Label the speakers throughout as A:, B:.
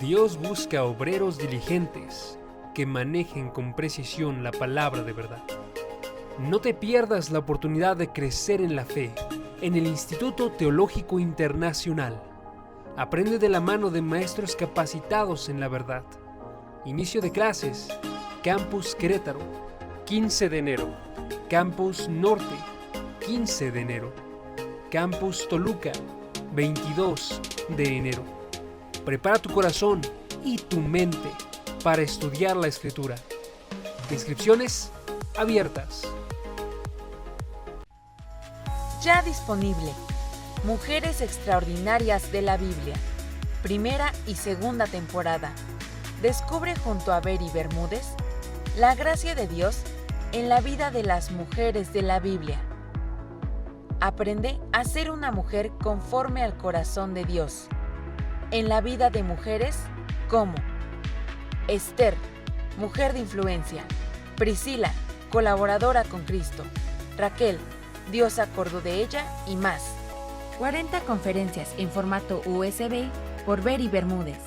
A: Dios busca obreros diligentes que manejen con precisión la palabra de verdad. No te pierdas la oportunidad de crecer en la fe en el Instituto Teológico Internacional. Aprende de la mano de maestros capacitados en la verdad. Inicio de clases, Campus Querétaro, 15 de enero. Campus Norte, 15 de enero. Campus Toluca, 22 de enero. Prepara tu corazón y tu mente para estudiar la Escritura. Inscripciones abiertas.
B: Ya disponible. Mujeres Extraordinarias de la Biblia. Primera y segunda temporada. Descubre junto a Beri Bermúdez la gracia de Dios en la vida de las mujeres de la Biblia. Aprende a ser una mujer conforme al corazón de Dios. En la vida de mujeres como Esther, mujer de influencia; Priscila, colaboradora con Cristo; Raquel, Dios acordó de ella, y más. 40 conferencias en formato USB por Beri Bermúdez.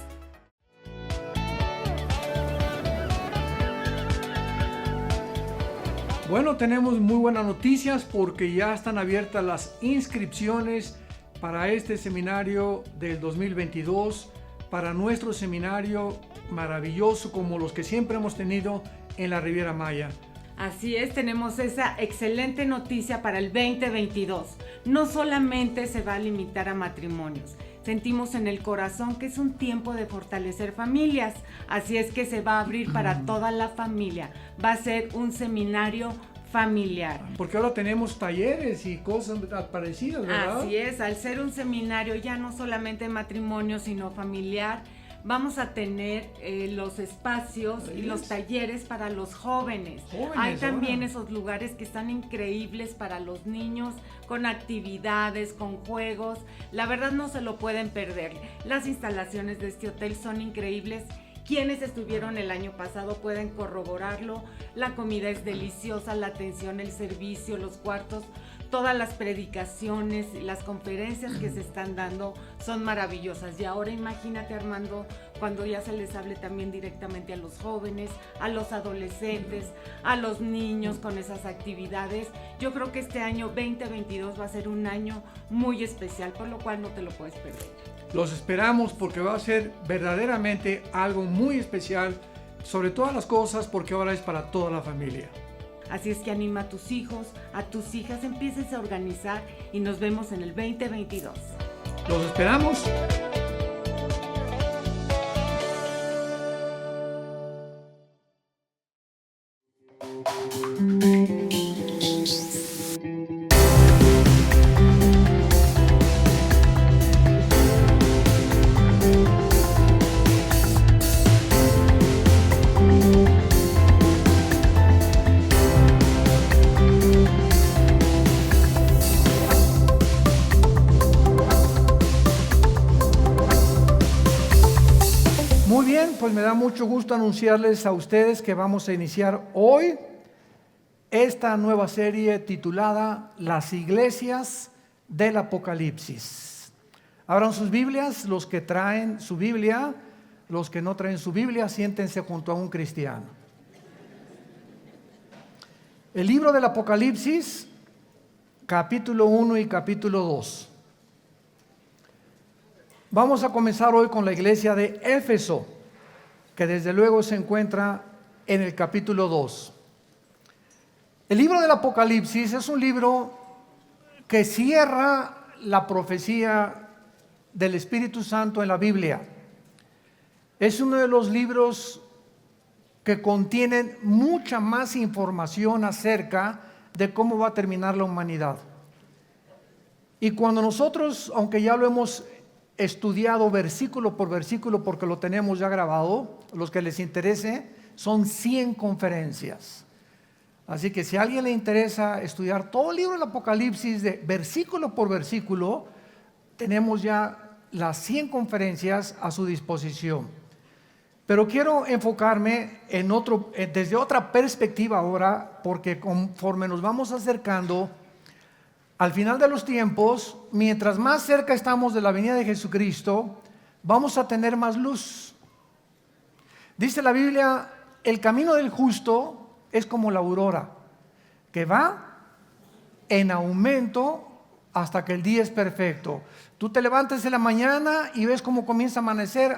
C: Bueno, tenemos muy buenas noticias porque ya están abiertas las inscripciones para este seminario del 2022, para nuestro seminario maravilloso como los que siempre hemos tenido en la Riviera Maya.
D: Así es, tenemos esa excelente noticia para el 2022. No solamente se va a limitar a matrimonios, sentimos en el corazón que es un tiempo de fortalecer familias, así es que se va a abrir para toda la familia. Va a ser un seminario familiar.
C: Porque ahora tenemos talleres y cosas parecidas, ¿verdad?
D: Así es, al ser un seminario ya no solamente matrimonio, sino familiar, vamos a tener los espacios y los talleres para los jóvenes. Hay también esos lugares que están increíbles para los niños, con actividades, con juegos. La verdad no se lo pueden perder. Las instalaciones de este hotel son increíbles. Quienes estuvieron el año pasado pueden corroborarlo. La comida es deliciosa, la atención, el servicio, los cuartos, todas las predicaciones, las conferencias que se están dando son maravillosas. Y ahora imagínate, Armando, cuando ya se les hable también directamente a los jóvenes, a los adolescentes, a los niños con esas actividades. Yo creo que este año 2022 va a ser un año muy especial, por lo cual no te lo puedes perder.
C: Los esperamos porque va a ser verdaderamente algo muy especial, sobre todas las cosas, porque ahora es para toda la familia.
D: Así es que anima a tus hijos, a tus hijas, empieces a organizar y nos vemos en el 2022.
C: Los esperamos. Muy bien, pues me da mucho gusto anunciarles a ustedes que vamos a iniciar hoy esta nueva serie titulada Las Iglesias del Apocalipsis. Abran sus Biblias, los que traen su Biblia, los que no traen su Biblia, siéntense junto a un cristiano. El libro del Apocalipsis, capítulo 1 y capítulo 2. Vamos a comenzar hoy con la iglesia de Éfeso, que desde luego se encuentra en el capítulo 2. El libro del Apocalipsis es un libro que cierra la profecía del Espíritu Santo en la Biblia. Es uno de los libros que contienen mucha más información acerca de cómo va a terminar la humanidad. Y cuando nosotros, aunque ya lo hemos estudiado versículo por versículo porque lo tenemos ya grabado, los que les interese, son 100 conferencias. Así que si a alguien le interesa estudiar todo el libro del Apocalipsis de versículo por versículo, tenemos ya las 100 conferencias a su disposición. Pero quiero enfocarme desde otra perspectiva ahora, porque conforme nos vamos acercando al final de los tiempos, mientras más cerca estamos de la venida de Jesucristo, vamos a tener más luz. Dice la Biblia, el camino del justo es como la aurora, que va en aumento hasta que el día es perfecto. Tú te levantas en la mañana y ves cómo comienza a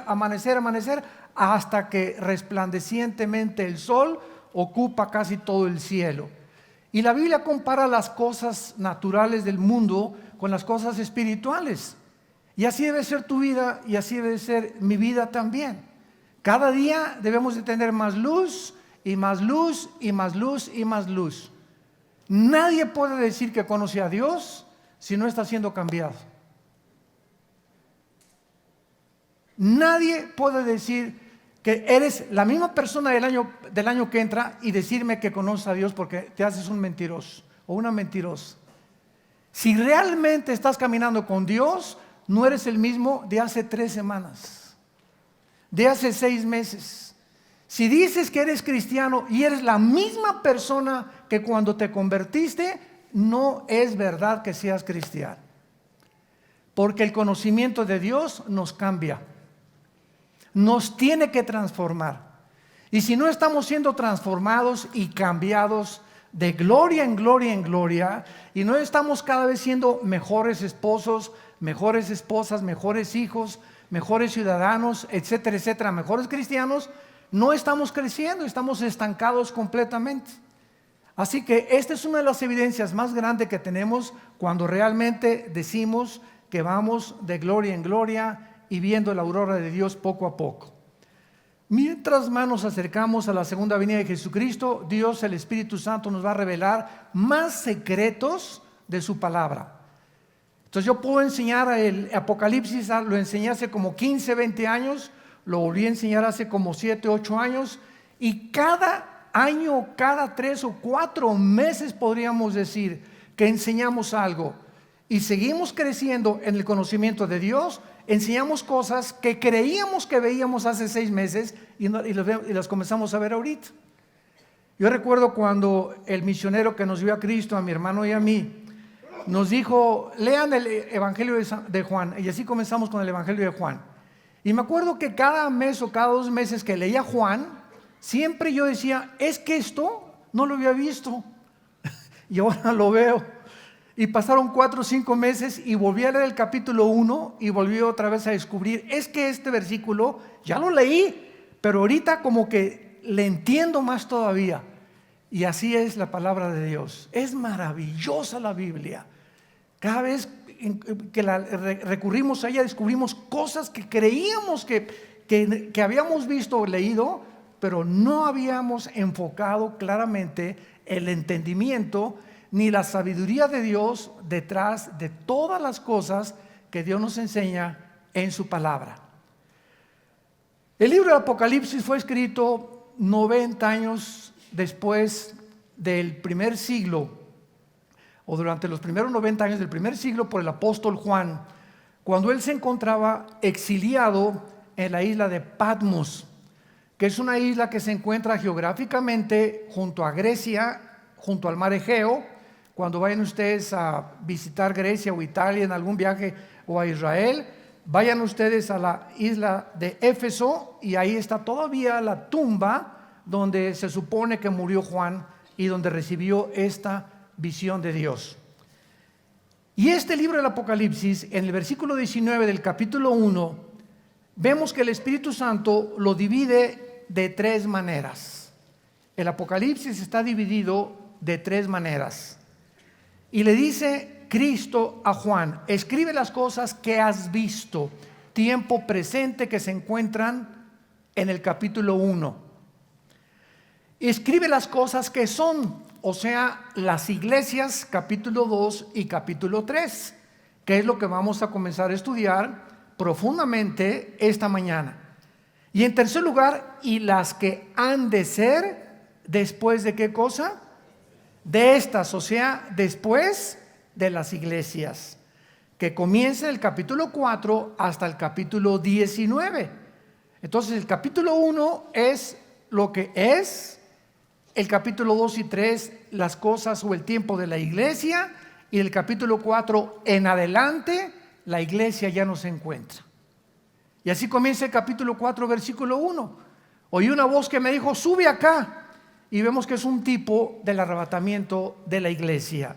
C: amanecer, hasta que resplandecientemente el sol ocupa casi todo el cielo. Y la Biblia compara las cosas naturales del mundo con las cosas espirituales. Y así debe ser tu vida y así debe ser mi vida también. Cada día debemos de tener más luz y más luz y más luz y más luz. Nadie puede decir que conoce a Dios si no está siendo cambiado. Nadie puede decir que eres la misma persona del año que entra y decirme que conoces a Dios porque te haces un mentiroso o una mentirosa. Si realmente estás caminando con Dios, no eres el mismo de hace 3 semanas, de hace 6 meses. Si dices que eres cristiano y eres la misma persona que cuando te convertiste, no es verdad que seas cristiano. Porque el conocimiento de Dios nos cambia, nos tiene que transformar. Y si no estamos siendo transformados y cambiados de gloria en gloria en gloria, y no estamos cada vez siendo mejores esposos, mejores esposas, mejores hijos, mejores ciudadanos, etcétera, etcétera, mejores cristianos, no estamos creciendo, estamos estancados completamente. Así que esta es una de las evidencias más grandes que tenemos cuando realmente decimos que vamos de gloria en gloria y viendo la aurora de Dios poco a poco. Mientras más nos acercamos a la segunda venida de Jesucristo, Dios, el Espíritu Santo, nos va a revelar más secretos de su palabra. Entonces yo puedo enseñar el Apocalipsis, lo enseñé hace como 15, 20 años, lo volví a enseñar hace como 7, 8 años, y cada año, cada 3 o 4 meses podríamos decir que enseñamos algo y seguimos creciendo en el conocimiento de Dios. Enseñamos cosas que creíamos que veíamos hace 6 meses y las comenzamos a ver ahorita. Yo recuerdo cuando el misionero que nos dio a Cristo, a mi hermano y a mí, nos dijo, lean el Evangelio de Juan, y así comenzamos con el Evangelio de Juan. Y me acuerdo que cada mes o cada 2 meses que leía Juan, siempre yo decía, es que esto no lo había visto y ahora lo veo. Y pasaron 4 o 5 meses y volví a leer el capítulo 1 y volví otra vez a descubrir, es que este versículo ya lo leí, pero ahorita como que le entiendo más todavía. Y así es la palabra de Dios. Es maravillosa la Biblia. Cada vez que recurrimos a ella descubrimos cosas que creíamos que habíamos visto o leído, pero no habíamos enfocado claramente el entendimiento ni la sabiduría de Dios detrás de todas las cosas que Dios nos enseña en su palabra. El libro de Apocalipsis fue escrito 90 años después del primer siglo, o durante los primeros 90 años del primer siglo, por el apóstol Juan, cuando él se encontraba exiliado en la isla de Patmos, que es una isla que se encuentra geográficamente junto a Grecia, junto al mar Egeo. Cuando vayan ustedes a visitar Grecia o Italia en algún viaje, o a Israel, vayan ustedes a la isla de Éfeso, y ahí está todavía la tumba donde se supone que murió Juan y donde recibió esta visión de Dios. Y este libro del Apocalipsis, en el versículo 19 del capítulo 1, vemos que el Espíritu Santo lo divide de 3 maneras. El Apocalipsis está dividido de 3 maneras. Y le dice Cristo a Juan, escribe las cosas que has visto, tiempo presente, que se encuentran en el capítulo 1. Escribe las cosas que son, o sea, las iglesias, capítulo 2 y capítulo 3, que es lo que vamos a comenzar a estudiar profundamente esta mañana. Y en tercer lugar, y las que han de ser después de ¿qué cosa? De estas, o sea, después de las iglesias, que comienza el capítulo 4 hasta el capítulo 19. Entonces el capítulo 1 es lo que es, el capítulo 2 y 3 las cosas o el tiempo de la iglesia, y el capítulo 4 en adelante la iglesia ya no se encuentra. Y así comienza el capítulo 4, versículo 1. Oí una voz que me dijo, sube acá. Y vemos que es un tipo del arrebatamiento de la iglesia.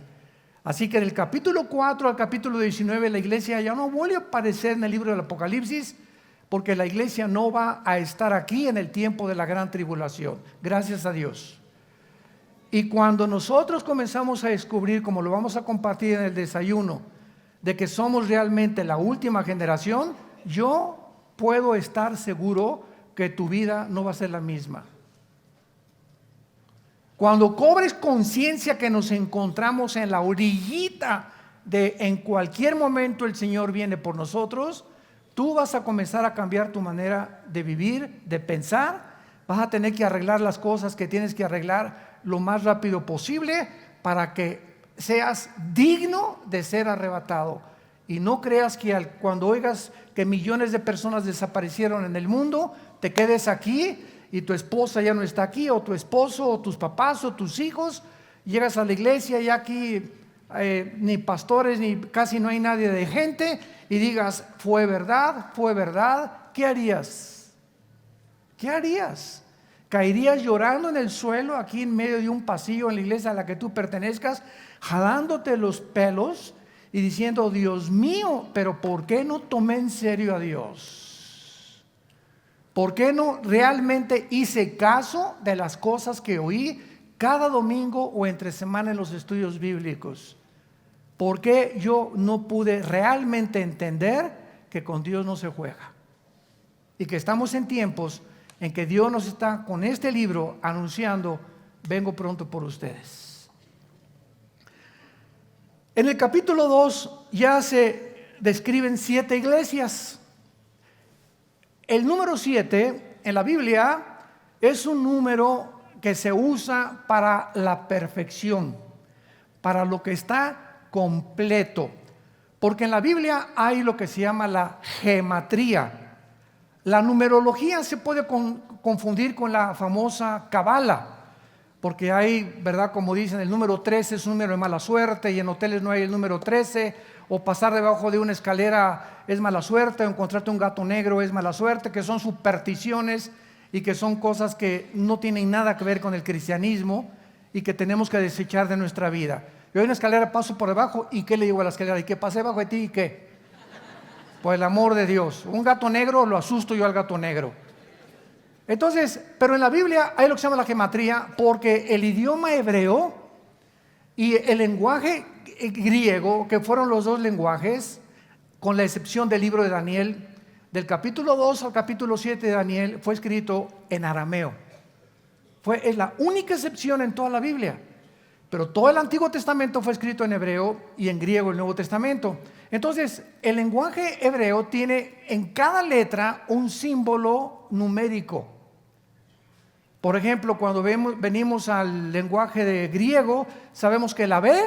C: Así que del capítulo 4 al capítulo 19 la iglesia ya no vuelve a aparecer en el libro del Apocalipsis, porque la iglesia no va a estar aquí en el tiempo de la gran tribulación. Gracias a Dios. Y cuando nosotros comenzamos a descubrir, como lo vamos a compartir en el desayuno, de que somos realmente la última generación, yo puedo estar seguro que tu vida no va a ser la misma. Cuando cobres conciencia que nos encontramos en la orillita de en cualquier momento el Señor viene por nosotros, tú vas a comenzar a cambiar tu manera de vivir, de pensar. Vas a tener que arreglar las cosas que tienes que arreglar lo más rápido posible para que seas digno de ser arrebatado. Y no creas que cuando oigas que millones de personas desaparecieron en el mundo, te quedes aquí y tu esposa ya no está aquí, o tu esposo, o tus papás, o tus hijos. Llegas a la iglesia y aquí ni pastores, ni casi no hay nadie de gente, y digas, fue verdad, ¿qué harías? ¿Qué harías? ¿Caerías llorando en el suelo aquí en medio de un pasillo en la iglesia a la que tú pertenezcas, jalándote los pelos y diciendo, Dios mío, pero ¿por qué no tomé en serio a Dios? ¿Por qué no realmente hice caso de las cosas que oí cada domingo o entre semana en los estudios bíblicos? ¿Por qué yo no pude realmente entender que con Dios no se juega? Y que estamos en tiempos en que Dios nos está con este libro anunciando, vengo pronto por ustedes. En el capítulo 2 ya se describen 7 iglesias. El número 7 en la Biblia es un número que se usa para la perfección, para lo que está completo. Porque en la Biblia hay lo que se llama la gematría. La numerología se puede confundir con la famosa cábala, porque hay, ¿verdad? Como dicen, el número 13 es un número de mala suerte, y en hoteles no hay el número 13, o pasar debajo de una escalera es mala suerte, o encontrarte un gato negro es mala suerte, que son supersticiones y que son cosas que no tienen nada que ver con el cristianismo y que tenemos que desechar de nuestra vida. Yo en una escalera paso por debajo, ¿y qué le digo a la escalera? ¿Y qué pasé debajo de ti? ¿Y qué? Por el amor de Dios, un gato negro, lo asusto yo al gato negro. Entonces, pero en la Biblia hay lo que se llama la gematría, porque el idioma hebreo y el lenguaje griego, que fueron los dos lenguajes, con la excepción del libro de Daniel, del capítulo 2 al capítulo 7 de Daniel, fue escrito en arameo. Es la única excepción en toda la Biblia. Pero todo el Antiguo Testamento fue escrito en hebreo y en griego el Nuevo Testamento. Entonces, el lenguaje hebreo tiene en cada letra un símbolo numérico. Por ejemplo, cuando venimos al lenguaje de griego, sabemos que la B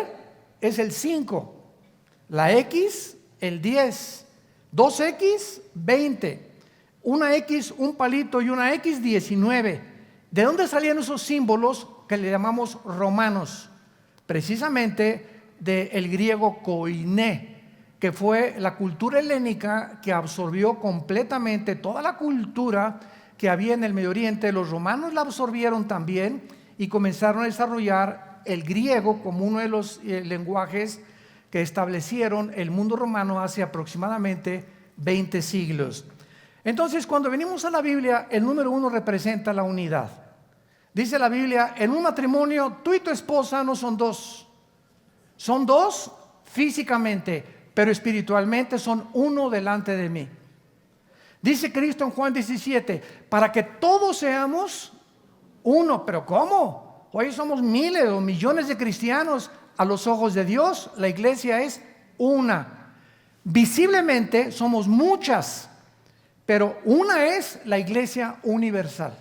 C: es el 5, la X el 10, 2X 20, una X un palito y una X 19. ¿De dónde salían esos símbolos que le llamamos romanos? Precisamente del griego koiné, que fue la cultura helénica que absorbió completamente toda la cultura que había en el Medio Oriente. Los romanos la absorbieron también y comenzaron a desarrollar el griego como uno de los lenguajes que establecieron el mundo romano hace aproximadamente 20 siglos. Entonces, cuando venimos a la Biblia, el número 1 representa la unidad. Dice la Biblia, en un matrimonio tú y tu esposa no son dos. Son dos físicamente, pero espiritualmente son uno delante de mí. Dice Cristo en Juan 17, para que todos seamos uno. ¿Pero cómo? Hoy somos miles o millones de cristianos. A los ojos de Dios, la iglesia es una. Visiblemente somos muchas, pero una es la iglesia universal.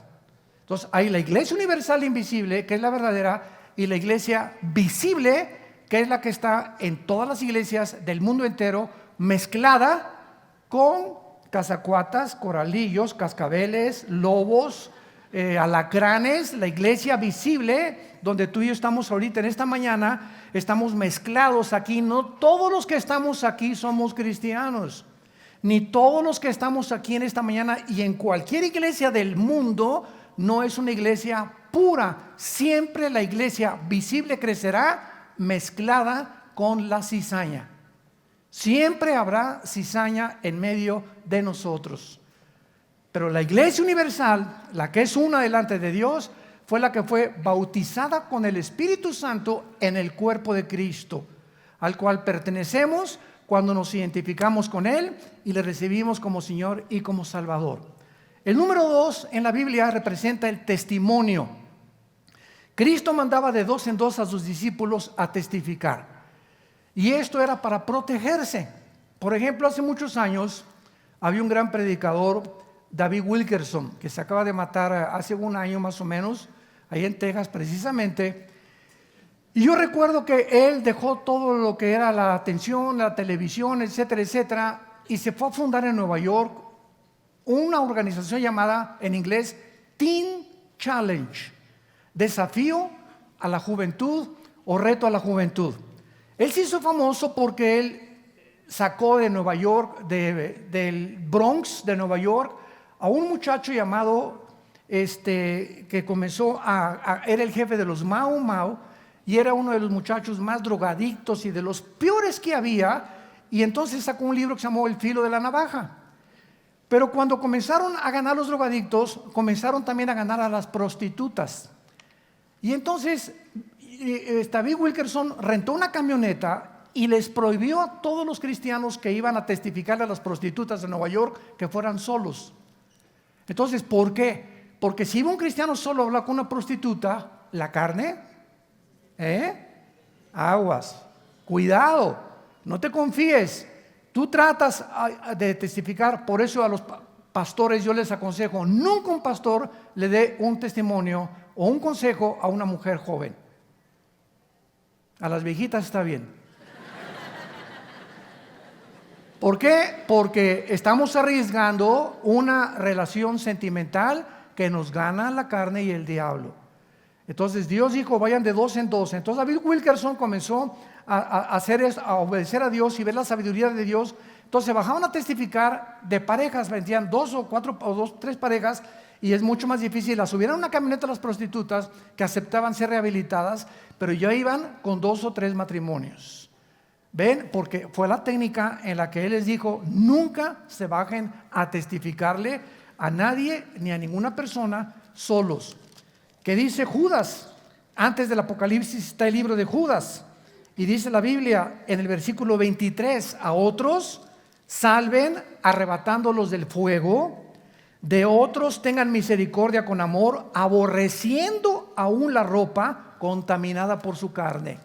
C: Entonces hay la iglesia universal invisible, que es la verdadera, y la iglesia visible, que es la que está en todas las iglesias del mundo entero, mezclada con cazacuatas, coralillos, cascabeles, lobos, alacranes. La iglesia visible, donde tú y yo estamos ahorita en esta mañana, estamos mezclados aquí. No todos los que estamos aquí somos cristianos. ni todos los que estamos aquí en esta mañana y en cualquier iglesia del mundo no es una iglesia pura. Siempre la iglesia visible crecerá mezclada con la cizaña. Siempre habrá cizaña en medio de nosotros. Pero la iglesia universal, la que es una delante de Dios, fue la que fue bautizada con el Espíritu Santo en el cuerpo de Cristo, al cual pertenecemos cuando nos identificamos con Él y le recibimos como Señor y como Salvador. El número 2 en la Biblia representa el testimonio. Cristo mandaba de 2 en 2 a sus discípulos a testificar. Y esto era para protegerse. Por ejemplo, hace muchos años había un gran predicador, David Wilkerson, que se acaba de matar hace un año más o menos, ahí en Texas precisamente. Y yo recuerdo que él dejó todo lo que era la atención, la televisión, etcétera, etcétera, y se fue a fundar en Nueva York una organización llamada en inglés Teen Challenge, desafío a la juventud o reto a la juventud. Él se hizo famoso porque él sacó de Nueva York, del Bronx de Nueva York, a un muchacho llamado, que comenzó era el jefe de los Mau Mau, y era uno de los muchachos más drogadictos y de los peores que había, y entonces sacó un libro que se llamó El filo de la navaja. Pero cuando comenzaron a ganar los drogadictos, comenzaron también a ganar a las prostitutas. Y entonces David Wilkerson rentó una camioneta y les prohibió a todos los cristianos que iban a testificar a las prostitutas de Nueva York que fueran solos. Entonces, ¿por qué? Porque si iba un cristiano solo a hablar con una prostituta, la carne, aguas, cuidado, no te confíes. Tú tratas de testificar, por eso a los pastores yo les aconsejo, nunca un pastor le dé un testimonio o un consejo a una mujer joven. A las viejitas está bien. ¿Por qué? Porque estamos arriesgando una relación sentimental que nos gana la carne y el diablo. Entonces Dios dijo, vayan de 2 en 2. Entonces David Wilkerson comenzó a hacer eso, a obedecer a Dios y ver la sabiduría de Dios. Entonces bajaban a testificar de parejas, vendían 2 o 4 o 2, 3 parejas, y es mucho más difícil. Las subieron a una camioneta a las prostitutas que aceptaban ser rehabilitadas, pero ya iban con 2 o 3 matrimonios. ¿Ven? Porque fue la técnica en la que Él les dijo, nunca se bajen a testificarle a nadie ni a ninguna persona solos. ¿Qué dice Judas? Antes del Apocalipsis está el libro de Judas. Y dice la Biblia en el versículo 23, a otros salven arrebatándolos del fuego, de otros tengan misericordia con amor, aborreciendo aún la ropa contaminada por su carne.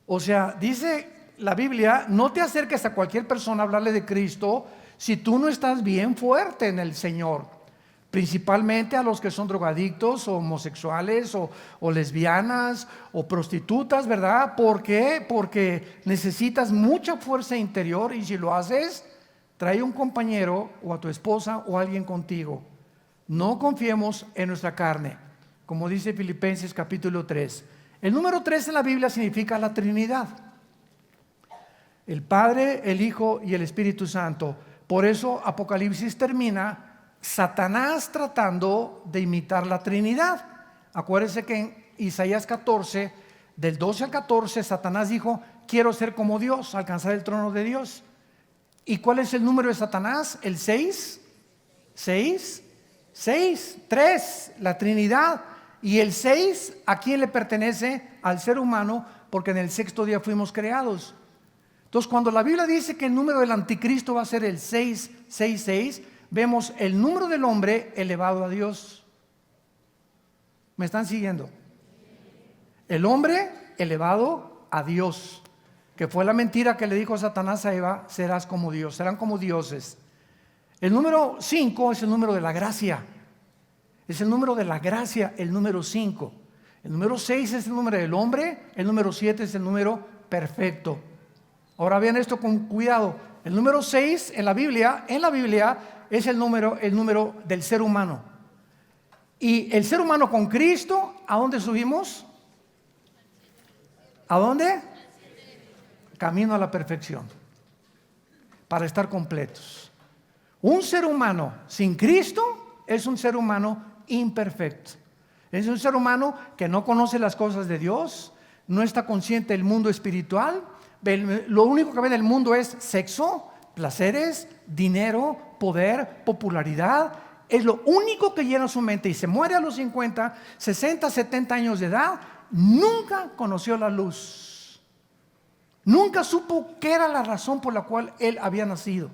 C: O sea, dice la Biblia, no te acerques a cualquier persona a hablarle de Cristo si tú no estás bien fuerte en el Señor. Principalmente a los que son drogadictos o homosexuales o lesbianas o prostitutas, ¿verdad? ¿Por qué? Porque necesitas mucha fuerza interior, y si lo haces, trae un compañero o a tu esposa o alguien contigo. No confiemos en nuestra carne, como dice Filipenses capítulo 3. El número 3 en la Biblia significa la Trinidad. El Padre, el Hijo y el Espíritu Santo. Por eso Apocalipsis termina Satanás tratando de imitar la Trinidad. Acuérdense que en Isaías 14, del 12 al 14, Satanás dijo, quiero ser como Dios, alcanzar el trono de Dios. ¿Y cuál es el número de Satanás? El 6, 3, la Trinidad. Y el 6, ¿a quién le pertenece? Al ser humano, porque en el 6º día fuimos creados. Entonces, cuando la Biblia dice que el número del anticristo va a ser el 666, vemos el número del hombre elevado a Dios. ¿Me están siguiendo? El hombre elevado a Dios, que fue la mentira que le dijo Satanás a Eva, serás como Dios, serán como dioses. El número 5 es el número de la gracia. Es el número de la gracia, el número 5. El número 6 es el número del hombre, el número 7 es el número perfecto. Ahora vean esto con cuidado. El número 6 en la Biblia es el número del ser humano. Y el ser humano con Cristo, ¿a dónde subimos? ¿A dónde? Camino a la perfección. para estar completos. Un ser humano sin Cristo es un ser humano imperfecto. Es un ser humano que no conoce las cosas de Dios, no está consciente del mundo espiritual. Lo único que ve en el mundo es sexo, placeres, dinero, poder, popularidad. Es lo único que llena su mente y se muere a los 50, 60, 70 años de edad. Nunca conoció la luz. Nunca supo qué era la razón por la cual él había nacido.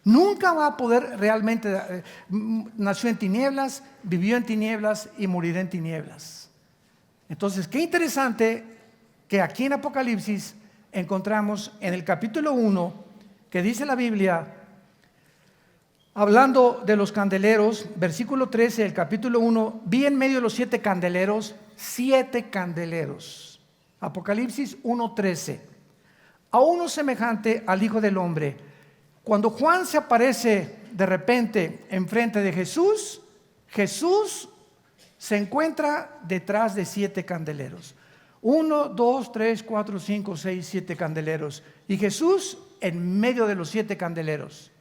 C: Nunca va a poder realmente, nació en tinieblas, vivió en tinieblas y morirá en tinieblas. Entonces, qué interesante que aquí en Apocalipsis encontramos en el capítulo 1, que dice la Biblia, hablando de los candeleros, versículo 13 del capítulo 1, vi en medio de los 7 candeleros, 7 candeleros. Apocalipsis 1:13. A uno semejante al Hijo del Hombre. Cuando Juan se aparece de repente enfrente de Jesús, Jesús se encuentra detrás de 7 candeleros. 1, 2, 3, 4, 5, 6, 7 candeleros. Y Jesús en medio de los 7 candeleros.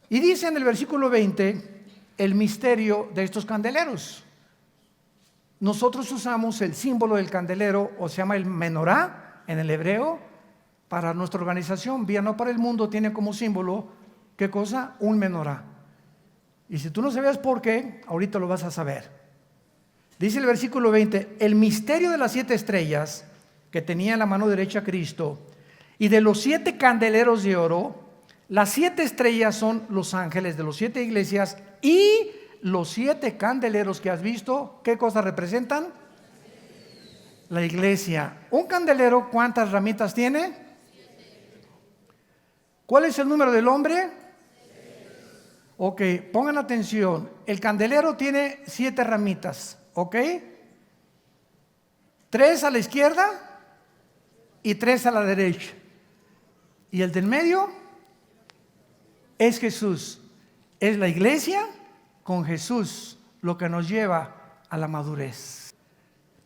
C: Y dice en el versículo 20 el misterio de estos candeleros. Nosotros usamos el símbolo del candelero, o se llama el menorá en el hebreo, para nuestra organización. Vía No para el Mundo tiene como símbolo, ¿qué cosa? Un menorá. Y si tú no sabías por qué, ahorita lo vas a saber. Dice el versículo 20, el misterio de las 7 estrellas que tenía en la mano derecha Cristo y de los 7 candeleros de oro. Las 7 estrellas son los ángeles de las 7 iglesias y los 7 candeleros que has visto, ¿qué cosa representan? La iglesia. Un candelero, ¿cuántas ramitas tiene? ¿Cuál es el número del hombre? Ok, pongan atención. El candelero tiene 7 ramitas, ¿ok? 3 a la izquierda y 3 a la derecha. ¿Y el del medio? Es Jesús. Es la iglesia con Jesús lo que nos lleva a la madurez.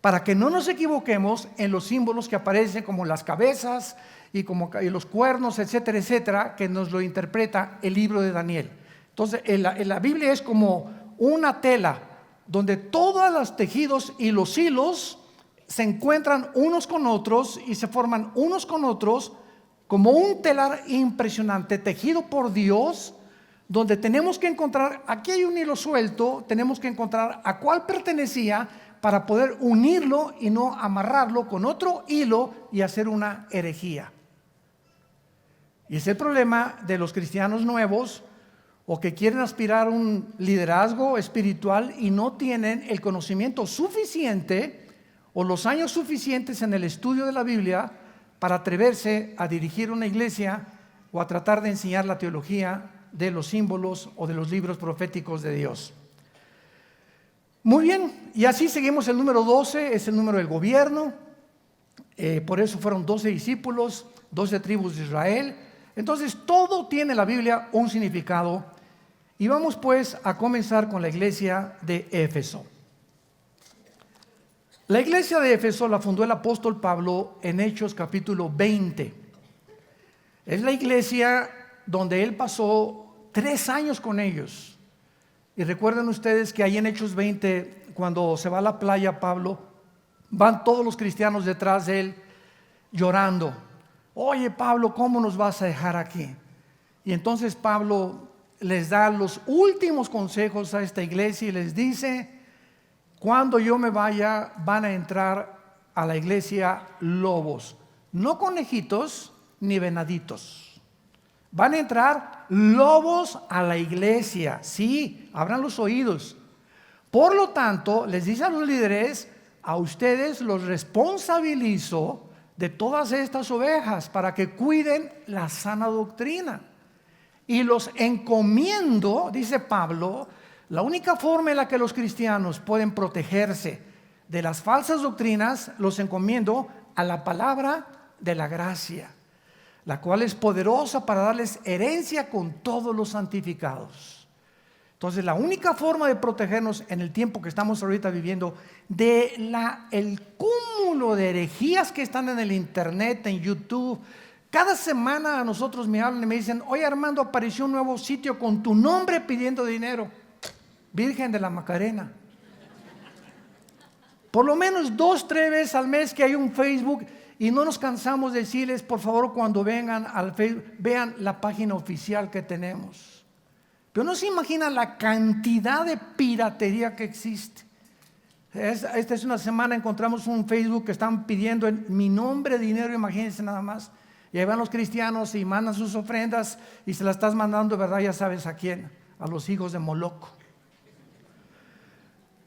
C: Para que no nos equivoquemos en los símbolos que aparecen como las cabezas y los cuernos, etcétera, etcétera, que nos lo interpreta el libro de Daniel. Entonces, en la Biblia es como una tela donde todos los tejidos y los hilos se encuentran unos con otros y se forman unos con otros como un telar impresionante tejido por Dios, donde tenemos que encontrar, aquí hay un hilo suelto, tenemos que encontrar a cuál pertenecía para poder unirlo y no amarrarlo con otro hilo y hacer una herejía. Y es el problema de los cristianos nuevos o que quieren aspirar a un liderazgo espiritual y no tienen el conocimiento suficiente o los años suficientes en el estudio de la Biblia para atreverse a dirigir una iglesia o a tratar de enseñar la teología de los símbolos o de los libros proféticos de Dios. Muy bien, y así seguimos. El número 12 es el número del gobierno, por eso fueron 12 discípulos, 12 tribus de Israel. Entonces todo tiene en la Biblia un significado. Y vamos pues a comenzar con la iglesia de Éfeso. La iglesia de Éfeso la fundó el apóstol Pablo en Hechos capítulo 20. Es la iglesia donde él pasó 3 años con ellos. Y recuerden ustedes que ahí en Hechos 20, cuando se va a la playa Pablo, van todos los cristianos detrás de él llorando. Oye Pablo, ¿cómo nos vas a dejar aquí? Y entonces Pablo les da los últimos consejos a esta iglesia y les dice: cuando yo me vaya van a entrar a la iglesia lobos, no conejitos ni venaditos. Van a entrar lobos a la iglesia. Sí, abran los oídos. Por lo tanto, les dice a los líderes: a ustedes los responsabilizo de todas estas ovejas para que cuiden la sana doctrina. Y los encomiendo, dice Pablo, la única forma en la que los cristianos pueden protegerse de las falsas doctrinas, los encomiendo a la palabra de la gracia, la cual es poderosa para darles herencia con todos los santificados. Entonces, la única forma de protegernos en el tiempo que estamos ahorita viviendo de el cúmulo de herejías que están en el internet, en YouTube, Cada semana a nosotros me hablan y me dicen: oye, Armando, apareció un nuevo sitio con tu nombre pidiendo dinero. Virgen de la Macarena. Por lo menos 2, 3 veces al mes que hay un Facebook, y no nos cansamos de decirles: por favor, cuando vengan al Facebook, vean la página oficial que tenemos. Pero no se imaginan la cantidad de piratería que existe. Esta es una semana, encontramos un Facebook que están pidiendo en mi nombre dinero, imagínense nada más. Y ahí van los cristianos y mandan sus ofrendas y se las estás mandando, ¿verdad? Ya sabes a quién, a los hijos de Moloco.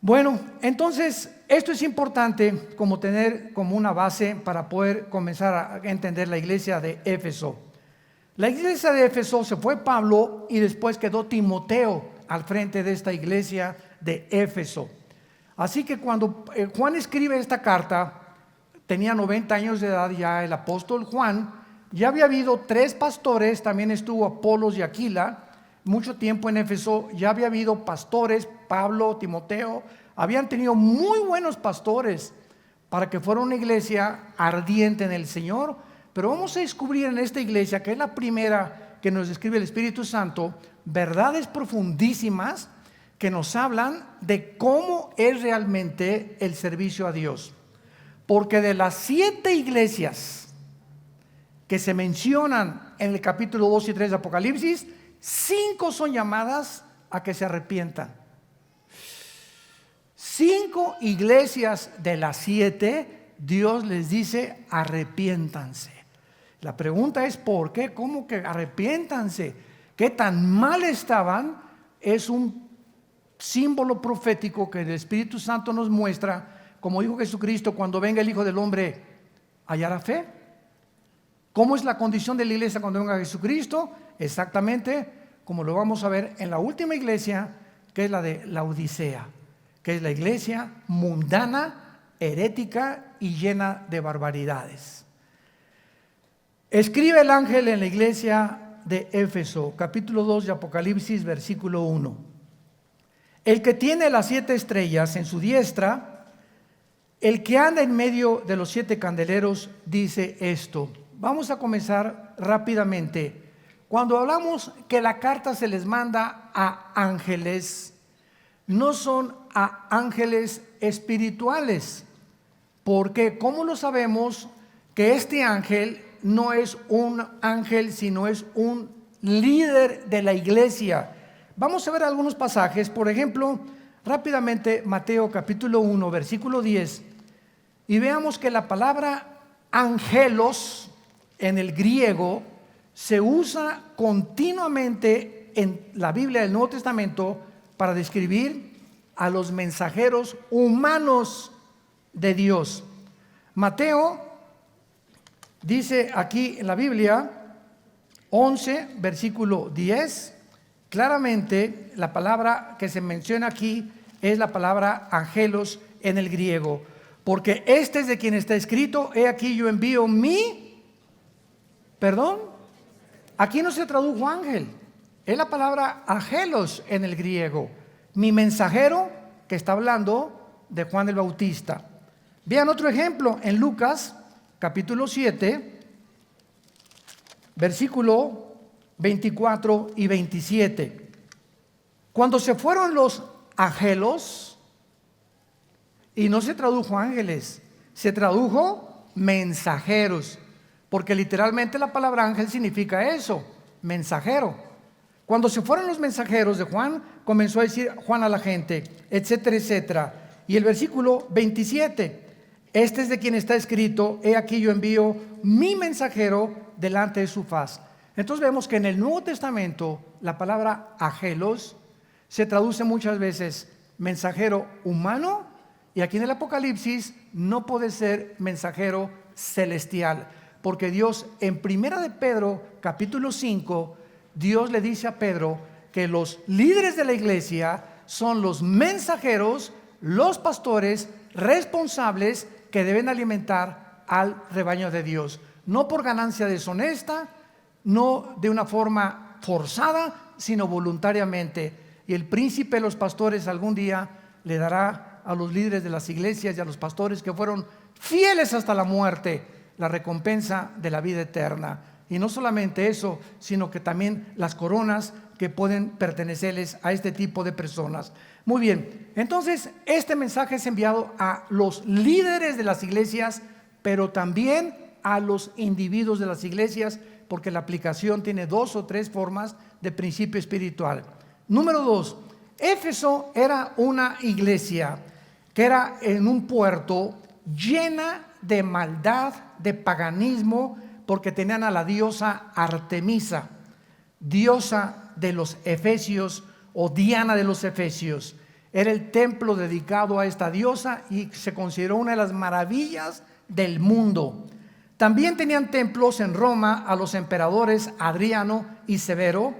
C: Bueno, entonces esto es importante como tener como una base para poder comenzar a entender la iglesia de Éfeso. La iglesia de Éfeso se fue Pablo y después quedó Timoteo al frente de esta iglesia de Éfeso. Así que cuando Juan escribe esta carta, tenía 90 años de edad ya el apóstol Juan. Ya había habido 3 pastores, también estuvo Apolos y Aquila, mucho tiempo en Éfeso. Ya había habido pastores, Pablo, Timoteo, habían tenido muy buenos pastores para que fuera una iglesia ardiente en el Señor. Pero vamos a descubrir en esta iglesia, que es la primera que nos describe el Espíritu Santo, verdades profundísimas que nos hablan de cómo es realmente el servicio a Dios. Porque de las 7 iglesias que se mencionan en el capítulo 2 y 3 de Apocalipsis, 5 son llamadas a que se arrepientan. 5 iglesias de las 7, Dios les dice: arrepiéntanse. La pregunta es: ¿por qué? ¿Cómo que arrepiéntanse? ¿Qué tan mal estaban? Es un símbolo profético que el Espíritu Santo nos muestra. Como dijo Jesucristo: cuando venga el Hijo del Hombre, ¿hallará fe? ¿Cómo es la condición de la iglesia cuando venga Jesucristo? Exactamente como lo vamos a ver en la última iglesia, que es la de Laodicea, que es la iglesia mundana, herética y llena de barbaridades. Escribe el ángel en la iglesia de Éfeso, capítulo 2 de Apocalipsis, versículo 1. El que tiene las 7 estrellas en su diestra, el que anda en medio de los 7 candeleros, dice esto. Vamos a comenzar rápidamente. Cuando hablamos que la carta se les manda a ángeles, no son a ángeles espirituales. Porque ¿cómo lo sabemos que este ángel no es un ángel, sino es un líder de la iglesia? Vamos a ver algunos pasajes. Por ejemplo, rápidamente, Mateo capítulo 1, versículo 10. Y veamos que la palabra angelos en el griego se usa continuamente en la Biblia del Nuevo Testamento para describir a los mensajeros humanos de Dios. Mateo dice aquí en la Biblia 11, versículo 10, claramente la palabra que se menciona aquí es la palabra angelos en el griego. Porque este es de quien está escrito: he aquí yo envío aquí no se tradujo ángel, es la palabra angelos en el griego, mi mensajero, que está hablando de Juan el Bautista. Vean otro ejemplo en Lucas capítulo 7, versículo 24 y 27. Cuando se fueron los angelos, y no se tradujo ángeles, se tradujo mensajeros, porque literalmente la palabra ángel significa eso, mensajero. Cuando se fueron los mensajeros de Juan, comenzó a decir Juan a la gente, etcétera, etcétera. Y el versículo 27, este es de quien está escrito: he aquí yo envío mi mensajero delante de su faz. Entonces vemos que en el Nuevo Testamento la palabra angelos se traduce muchas veces mensajero humano, y aquí en el Apocalipsis no puede ser mensajero celestial, porque Dios en Primera de Pedro capítulo 5, Dios le dice a Pedro que los líderes de la iglesia son los mensajeros, los pastores responsables que deben alimentar al rebaño de Dios, no por ganancia deshonesta, no de una forma forzada, sino voluntariamente. Y el príncipe de los pastores algún día le dará a los líderes de las iglesias y a los pastores que fueron fieles hasta la muerte la recompensa de la vida eterna. Y no solamente eso, sino que también las coronas que pueden pertenecerles a este tipo de personas. Muy bien, entonces este mensaje es enviado a los líderes de las iglesias, pero también a los individuos de las iglesias, porque la aplicación tiene 2 o 3 formas de principio espiritual. Número 2, Éfeso era una iglesia que era en un puerto llena de maldad, de paganismo, porque tenían a la diosa Artemisa, diosa de los efesios o Diana de los efesios. Era el templo dedicado a esta diosa y se consideró una de las maravillas del mundo. También tenían templos en Roma a los emperadores Adriano y Severo.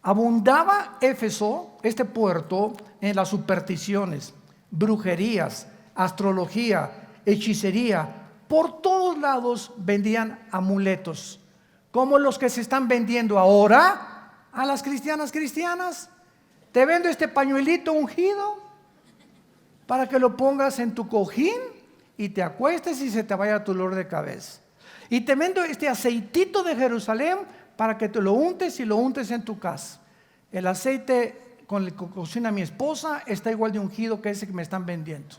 C: Abundaba Éfeso, este puerto, en las supersticiones, brujerías, astrología, hechicería. Por todos lados vendían amuletos, como los que se están vendiendo ahora a las cristianas. Te vendo este pañuelito ungido para que lo pongas en tu cojín y te acuestes y se te vaya tu dolor de cabeza. Y te vendo este aceitito de Jerusalén para que te lo untes y lo untes en tu casa. El aceite con el que cocina mi esposa está igual de ungido que ese que me están vendiendo.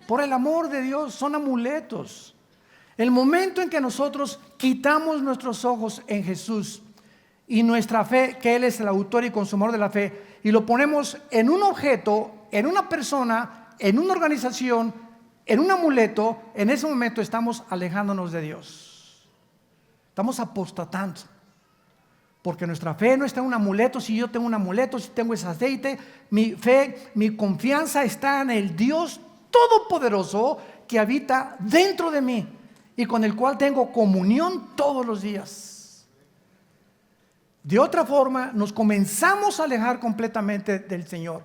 C: Por el amor de Dios, son amuletos. El momento en que nosotros quitamos nuestros ojos en Jesús y nuestra fe, que Él es el autor y consumador de la fe, y lo ponemos en un objeto, en una persona, en una organización, en un amuleto, en ese momento estamos alejándonos de Dios. Estamos apostatando. Porque nuestra fe no está en un amuleto. Si yo tengo un amuleto, si tengo ese aceite, mi fe, mi confianza está en el Dios todopoderoso que habita dentro de mí y con el cual tengo comunión todos los días. De otra forma, nos comenzamos a alejar completamente del Señor.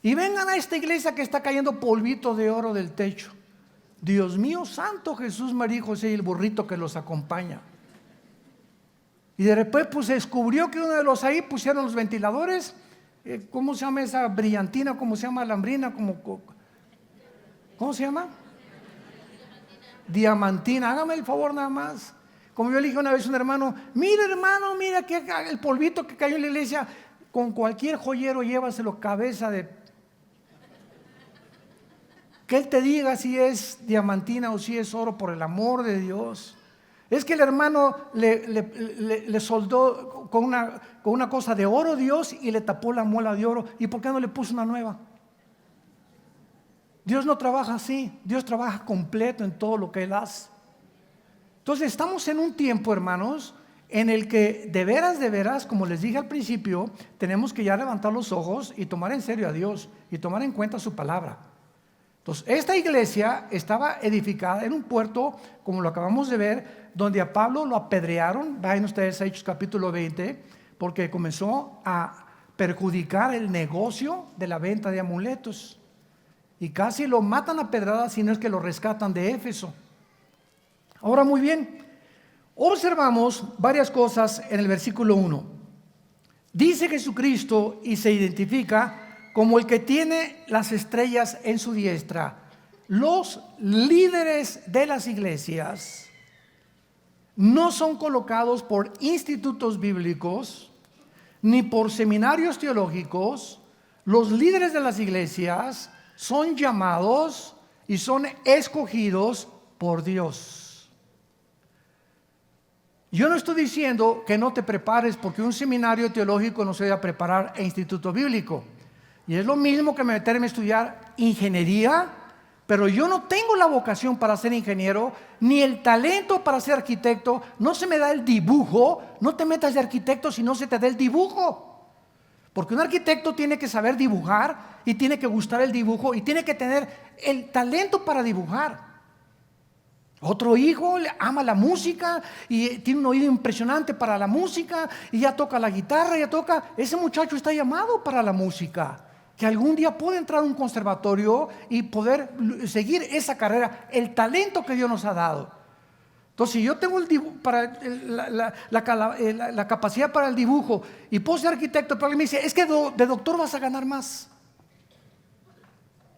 C: Y vengan a esta iglesia que está cayendo polvito de oro del techo. Dios mío santo, Jesús, María y José y el burrito que los acompaña. Y de repente pues se descubrió que uno de los ahí pusieron los ventiladores. ¿Cómo se llama esa brillantina? ¿Cómo se llama lambrina? ¿Cómo se llama? Diamantina. Hágame el favor nada más. Como yo le dije una vez a un hermano, mira que el polvito que cayó en la iglesia, con cualquier joyero llévaselo cabeza de... Que él te diga si es diamantina o si es oro, por el amor de Dios. Es que el hermano le soldó con una cosa de oro Dios y le tapó la muela de oro. ¿Y por qué no le puso una nueva? Dios no trabaja así. Dios trabaja completo en todo lo que Él hace. Entonces estamos en un tiempo, hermanos, en el que de veras, como les dije al principio, tenemos que ya levantar los ojos y tomar en serio a Dios y tomar en cuenta su palabra. Entonces, esta iglesia estaba edificada en un puerto, como lo acabamos de ver, donde a Pablo lo apedrearon. Vayan ustedes a Hechos capítulo 20, porque comenzó a perjudicar el negocio de la venta de amuletos. Y casi lo matan a pedradas, si no es que lo rescatan de Éfeso. Ahora, muy bien, observamos varias cosas en el versículo 1. Dice Jesucristo y se identifica como el que tiene las estrellas en su diestra. Los líderes de las iglesias no son colocados por institutos bíblicos ni por seminarios teológicos. Los líderes de las iglesias son llamados y son escogidos por Dios. Yo no estoy diciendo que no te prepares, porque un seminario teológico no se debe preparar e instituto bíblico. Y es lo mismo que meterme a estudiar ingeniería, pero yo no tengo la vocación para ser ingeniero, ni el talento para ser arquitecto. No se me da el dibujo. No te metas de arquitecto si no se te da el dibujo. Porque un arquitecto tiene que saber dibujar y tiene que gustar el dibujo y tiene que tener el talento para dibujar. Otro hijo ama la música y tiene un oído impresionante para la música y ya toca la guitarra, ese muchacho está llamado para la música, que algún día puede entrar a un conservatorio y poder seguir esa carrera, el talento que Dios nos ha dado. Entonces, si yo tengo la capacidad para el dibujo y puedo ser arquitecto, pero alguien me dice, es que de doctor vas a ganar más.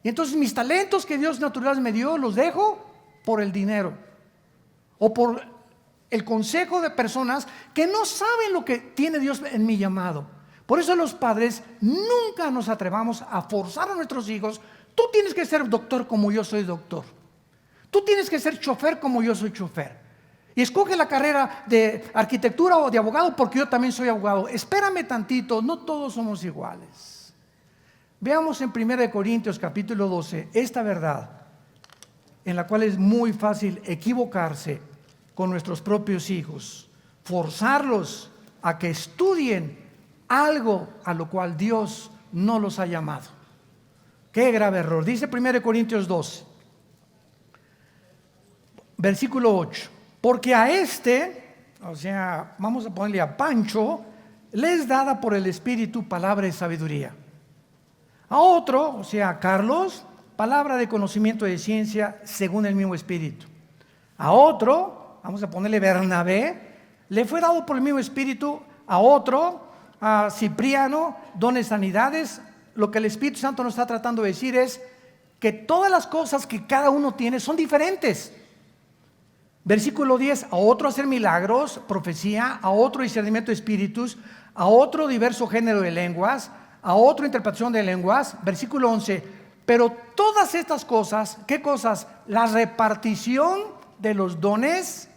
C: Y entonces mis talentos que Dios natural me dio, los dejo por el dinero o por el consejo de personas que no saben lo que tiene Dios en mi llamado. Por eso los padres nunca nos atrevamos a forzar a nuestros hijos. Tú tienes que ser doctor como yo soy doctor. Tú tienes que ser chofer como yo soy chofer. Y escoge la carrera de arquitectura o de abogado porque yo también soy abogado. Espérame tantito, no todos somos iguales. Veamos en 1 Corintios capítulo 12 esta verdad en la cual es muy fácil equivocarse con nuestros propios hijos, forzarlos a que estudien algo a lo cual Dios no los ha llamado. Qué grave error. Dice 1 Corintios 12, versículo 8. Porque a o sea, vamos a ponerle a Pancho, le es dada por el Espíritu palabra de sabiduría. A otro, o sea, a Carlos, palabra de conocimiento de ciencia según el mismo Espíritu. A otro, vamos a ponerle Bernabé, le fue dado por el mismo Espíritu. A otro, a Cipriano, dones sanidades. Lo que el Espíritu Santo nos está tratando de decir es que todas las cosas que cada uno tiene son diferentes. Versículo 10, a otro hacer milagros, profecía, a otro discernimiento de espíritus, a otro diverso género de lenguas, a otro interpretación de lenguas. Versículo 11, pero todas estas cosas, ¿qué cosas? La repartición de los dones,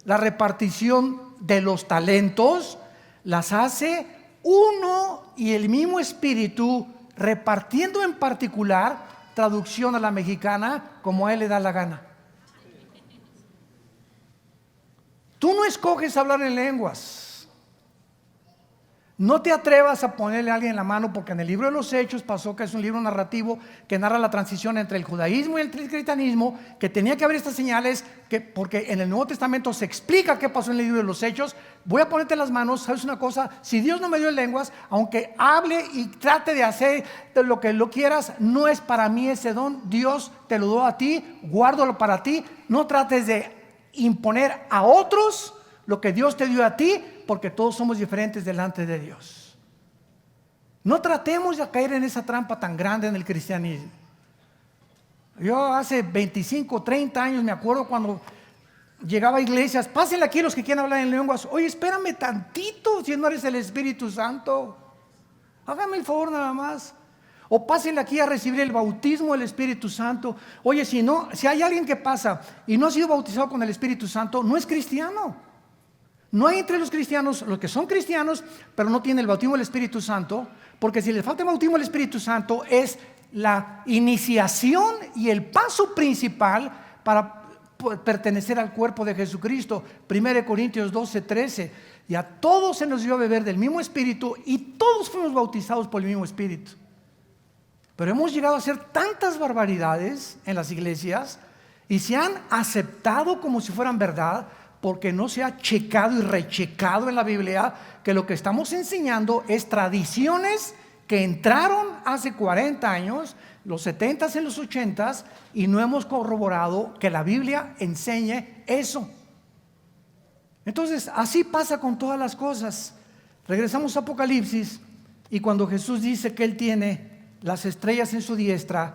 C: la repartición de los talentos, las hace uno y el mismo Espíritu, repartiendo en particular, traducción a la mexicana, como a él le da la gana. Tú no escoges hablar en lenguas. No te atrevas a ponerle a alguien la mano, porque en el libro de los Hechos pasó que es un libro narrativo que narra la transición entre el judaísmo y el cristianismo, que tenía que haber estas señales, porque en el Nuevo Testamento se explica qué pasó en el libro de los Hechos. Voy a ponerte las manos. ¿Sabes una cosa? Si Dios no me dio en lenguas, aunque hable y trate de hacer lo que lo quieras, no es para mí ese don. Dios te lo dio a ti, guárdalo para ti. No trates de imponer a otros lo que Dios te dio a ti, porque todos somos diferentes delante de Dios. No tratemos de caer en esa trampa tan grande en el cristianismo. Yo hace 25, 30 años me acuerdo cuando llegaba a iglesias, pásenle aquí los que quieran hablar en lenguas. Oye, espérame tantito, si no eres el Espíritu Santo, hágame el favor nada más. O pásenle aquí a recibir el bautismo del Espíritu Santo. Oye, si hay alguien que pasa y no ha sido bautizado con el Espíritu Santo, no es cristiano. No hay entre los cristianos, los que son cristianos, pero no tienen el bautismo del Espíritu Santo, porque si les falta el bautismo del Espíritu Santo es la iniciación y el paso principal para pertenecer al cuerpo de Jesucristo. 1 Corintios 12, 13. Y a todos se nos dio a beber del mismo Espíritu y todos fuimos bautizados por el mismo Espíritu. Pero hemos llegado a hacer tantas barbaridades en las iglesias y se han aceptado como si fueran verdad, porque no se ha checado y rechecado en la Biblia que lo que estamos enseñando es tradiciones que entraron hace 40 años, los 70s y los 80s, y no hemos corroborado que la Biblia enseñe eso. Entonces, así pasa con todas las cosas. Regresamos a Apocalipsis, y cuando Jesús dice que Él tiene las estrellas en su diestra,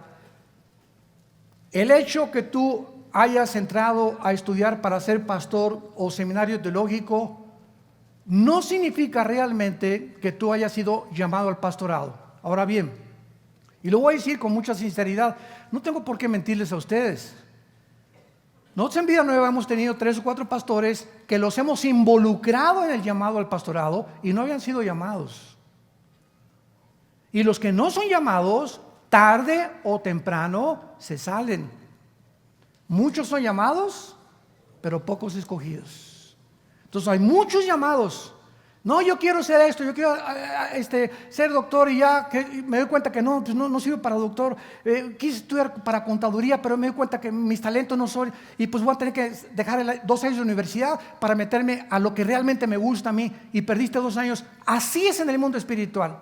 C: el hecho que tú hayas entrado a estudiar para ser pastor o seminario teológico no significa realmente que tú hayas sido llamado al pastorado. Ahora bien, y lo voy a decir con mucha sinceridad, no tengo por qué mentirles a ustedes. Nosotros en Vida Nueva hemos tenido 3 o 4 pastores que los hemos involucrado en el llamado al pastorado y no habían sido llamados. Y los que no son llamados, tarde o temprano se salen. Muchos son llamados, pero pocos escogidos. Entonces hay muchos llamados. No, yo quiero ser esto, yo quiero ser doctor, y ya que me doy cuenta que no sirve para doctor. Quise estudiar para contaduría, pero me doy cuenta que mis talentos no son, y pues voy a tener que dejar 2 años de universidad para meterme a lo que realmente me gusta a mí, y perdiste 2 años. Así es en el mundo espiritual.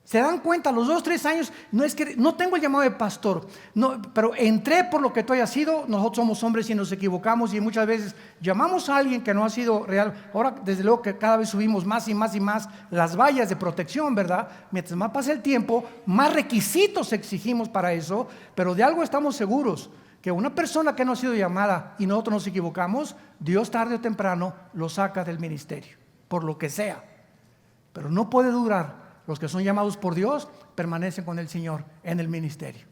C: Se dan cuenta, a los 2 o 3 años, no es que no tengo el llamado de pastor, no, pero entré por lo que tú hayas sido. Nosotros somos hombres y nos equivocamos, y muchas veces llamamos a alguien que no ha sido real. Ahora, desde luego que cada vez subimos más y más y más las vallas de protección, ¿verdad? Mientras más pasa el tiempo, más requisitos exigimos para eso, pero de algo estamos seguros, que una persona que no ha sido llamada y nosotros nos equivocamos, Dios tarde o temprano lo saca del ministerio, por lo que sea. Pero no puede durar. Los que son llamados por Dios permanecen con el Señor en el ministerio.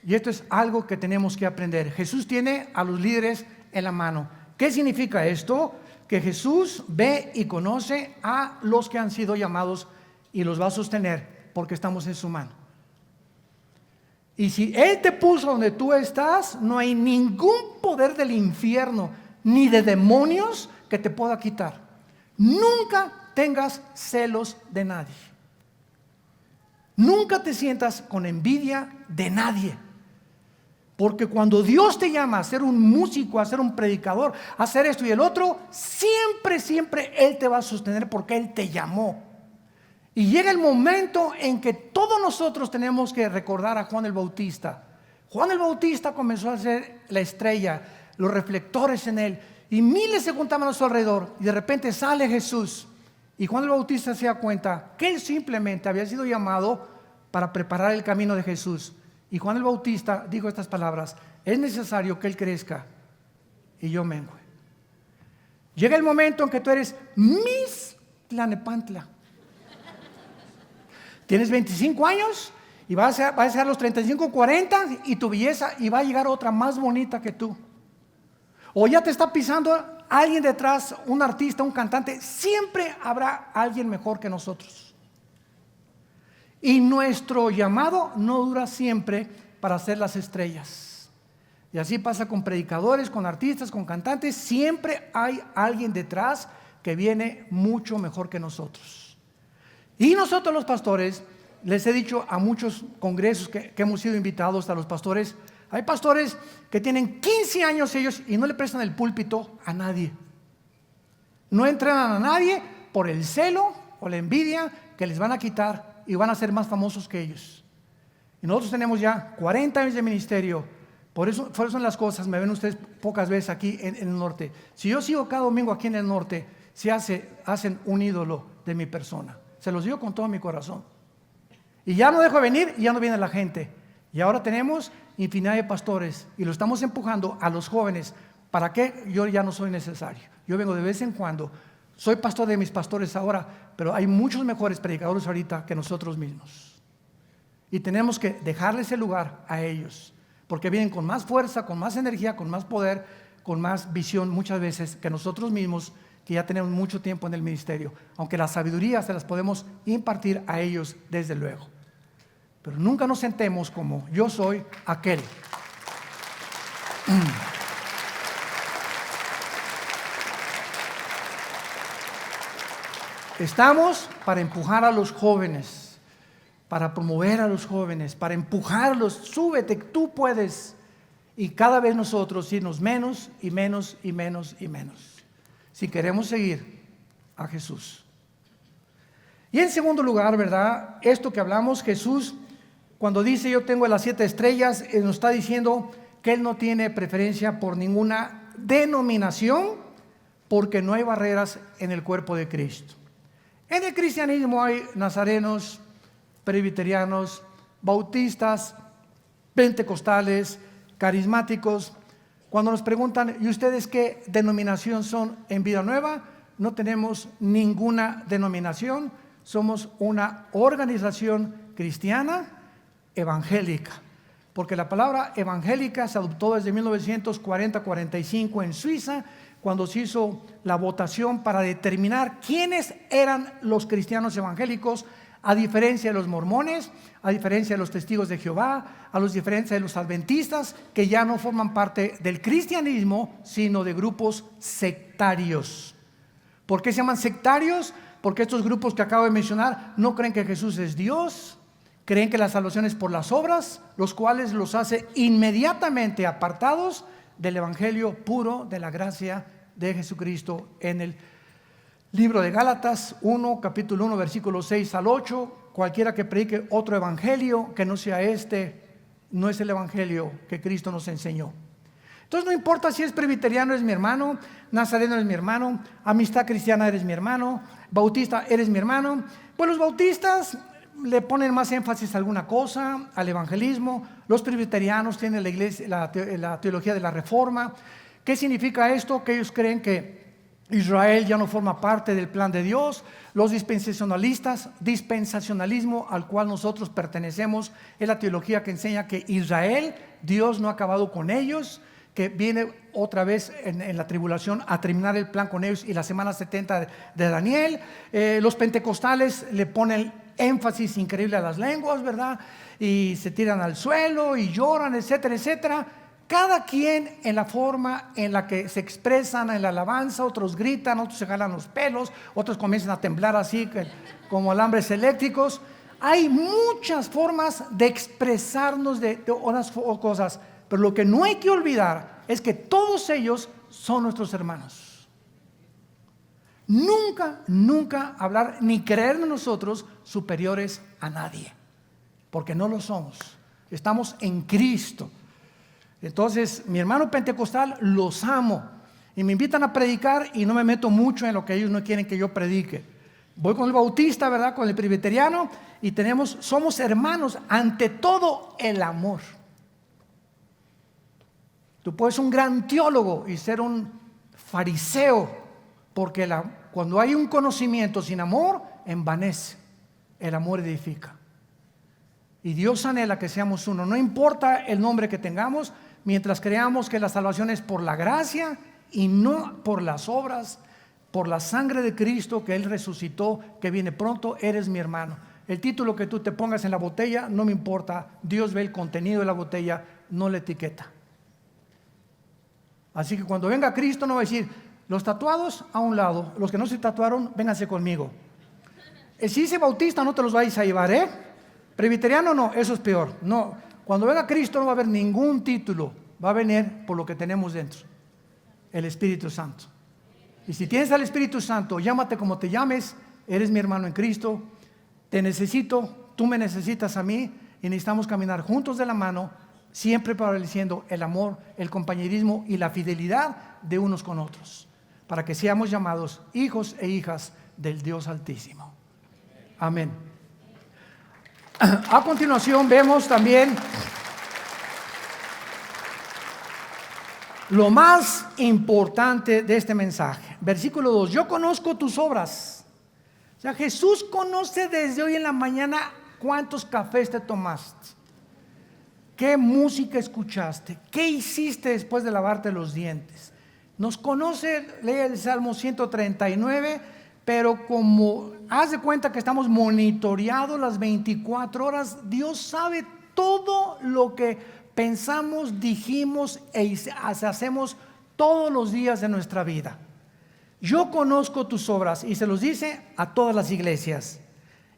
C: Y esto es algo que tenemos que aprender. Jesús tiene a los líderes en la mano. ¿Qué significa esto? Que Jesús ve y conoce a los que han sido llamados y los va a sostener porque estamos en su mano. Y si Él te puso donde tú estás, no hay ningún poder del infierno ni de demonios que te pueda quitar. Nunca tengas celos de nadie. Nunca te sientas con envidia de nadie. Porque cuando Dios te llama a ser un músico, a ser un predicador, a hacer esto y el otro, siempre Él te va a sostener porque Él te llamó. Y llega el momento en que todos nosotros tenemos que recordar a Juan el Bautista. Juan el Bautista comenzó a ser la estrella, los reflectores en él, y miles se juntaban a su alrededor, y de repente sale Jesús, y Juan el Bautista se da cuenta que él simplemente había sido llamado para preparar el camino de Jesús. Y Juan el Bautista dijo estas palabras: es necesario que él crezca y yo mengue. Llega el momento en que tú eres Miss Tlanepantla. Tienes 25 años y vas a ser a los 35, 40 y tu belleza, y va a llegar otra más bonita que tú. O ya te está pisando alguien detrás, un artista, un cantante. Siempre habrá alguien mejor que nosotros. Y nuestro llamado no dura siempre para ser las estrellas. Y así pasa con predicadores, con artistas, con cantantes. Siempre hay alguien detrás que viene mucho mejor que nosotros. Y nosotros los pastores, les he dicho a muchos congresos que hemos sido invitados a los pastores, hay pastores que tienen 15 años ellos y no le prestan el púlpito a nadie. No entrenan a nadie por el celo o la envidia que les van a quitar y van a ser más famosos que ellos. Y nosotros tenemos ya 40 años de ministerio. Por eso son las cosas, me ven ustedes pocas veces aquí en el norte. Si yo sigo cada domingo aquí en el norte, hacen un ídolo de mi persona. Se los digo con todo mi corazón. Y ya no dejo de venir y ya no viene la gente. Y ahora tenemos infinidad de pastores y lo estamos empujando a los jóvenes. ¿Para qué? Yo ya no soy necesario. Yo vengo de vez en cuando. Soy pastor de mis pastores ahora, pero hay muchos mejores predicadores ahorita que nosotros mismos. Y tenemos que dejarles el lugar a ellos, porque vienen con más fuerza, con más energía, con más poder, con más visión muchas veces que nosotros mismos, que ya tenemos mucho tiempo en el ministerio, aunque la sabiduría se las podemos impartir a ellos desde luego. Pero nunca nos sentemos como yo soy aquel. Estamos para empujar a los jóvenes, para promover a los jóvenes, para empujarlos. Súbete, tú puedes. Y cada vez nosotros irnos menos y menos y menos y menos, si queremos seguir a Jesús. Y en segundo lugar, ¿verdad? Esto que hablamos, Jesús, cuando dice yo tengo las 7 estrellas, nos está diciendo que Él no tiene preferencia por ninguna denominación, porque no hay barreras en el cuerpo de Cristo. En el cristianismo hay nazarenos, presbiterianos, bautistas, pentecostales, carismáticos. Cuando nos preguntan, ¿y ustedes qué denominación son en Vida Nueva? No tenemos ninguna denominación, somos una organización cristiana evangélica, porque la palabra evangélica se adoptó desde 1940-45 en Suiza, cuando se hizo la votación para determinar quiénes eran los cristianos evangélicos, a diferencia de los mormones, a diferencia de los testigos de Jehová, a diferencia de los adventistas, que ya no forman parte del cristianismo, sino de grupos sectarios. ¿Por qué se llaman sectarios? Porque estos grupos que acabo de mencionar no creen que Jesús es Dios, creen que la salvación es por las obras, los cuales los hace inmediatamente apartados del evangelio puro de la gracia de Jesucristo. En el libro de Gálatas 1, capítulo 1, versículos 6 al 8, cualquiera que predique otro evangelio que no sea este, no es el evangelio que Cristo nos enseñó. Entonces no importa si es presbiteriano, eres mi hermano, nazareno eres mi hermano, amistad cristiana eres mi hermano, bautista eres mi hermano. Pues los bautistas le ponen más énfasis a alguna cosa, al evangelismo. Los presbiterianos tienen la iglesia, la teología de la reforma. ¿Qué significa esto? Que ellos creen que Israel ya no forma parte del plan de Dios. Los dispensacionalistas, dispensacionalismo al cual nosotros pertenecemos, es la teología que enseña que Israel, Dios no ha acabado con ellos, que viene otra vez en la tribulación a terminar el plan con ellos, y la semana 70 de Daniel. Los pentecostales le ponen énfasis increíble a las lenguas, ¿verdad? Y se tiran al suelo y lloran, etcétera, etcétera. Cada quien en la forma en la que se expresan en la alabanza. Otros gritan, otros se jalan los pelos, otros comienzan a temblar así como alambres eléctricos. Hay muchas formas de expresarnos de unas cosas, pero lo que no hay que olvidar es que todos ellos son nuestros hermanos. Nunca, nunca hablar ni creernos nosotros superiores a nadie, porque no lo somos. Estamos en Cristo. Entonces, mi hermano pentecostal los amo y me invitan a predicar y no me meto mucho en lo que ellos no quieren que yo predique. Voy con el bautista, ¿verdad? Con el presbiteriano, y somos hermanos, ante todo el amor. Tú puedes ser un gran teólogo y ser un fariseo, porque cuando hay un conocimiento sin amor, envanece. El amor edifica. Y Dios anhela que seamos uno. No importa el nombre que tengamos, mientras creamos que la salvación es por la gracia y no por las obras, por la sangre de Cristo, que Él resucitó, que viene pronto. Eres mi hermano. El título que tú te pongas en la botella no me importa. Dios ve el contenido de la botella, no la etiqueta. Así que cuando venga Cristo no va a decir: los tatuados a un lado, los que no se tatuaron, vénganse conmigo. Si dice bautista, no te los vais a llevar, ¿eh? Presbiteriano no, eso es peor. No, cuando venga Cristo no va a haber ningún título, va a venir por lo que tenemos dentro, el Espíritu Santo. Y si tienes al Espíritu Santo, llámate como te llames, eres mi hermano en Cristo, te necesito, tú me necesitas a mí, y necesitamos caminar juntos de la mano, siempre prevaleciendo el amor, el compañerismo y la fidelidad de unos con otros, para que seamos llamados hijos e hijas del Dios Altísimo. Amén. A continuación vemos también lo más importante de este mensaje. Versículo 2: yo conozco tus obras. O sea, Jesús conoce desde hoy en la mañana cuántos cafés te tomaste, qué música escuchaste, qué hiciste después de lavarte los dientes. Nos conoce, lee el Salmo 139, pero como haz de cuenta que estamos monitoreados las 24 horas, Dios sabe todo lo que pensamos, dijimos e hacemos todos los días de nuestra vida. Yo conozco tus obras, y se los dice a todas las iglesias,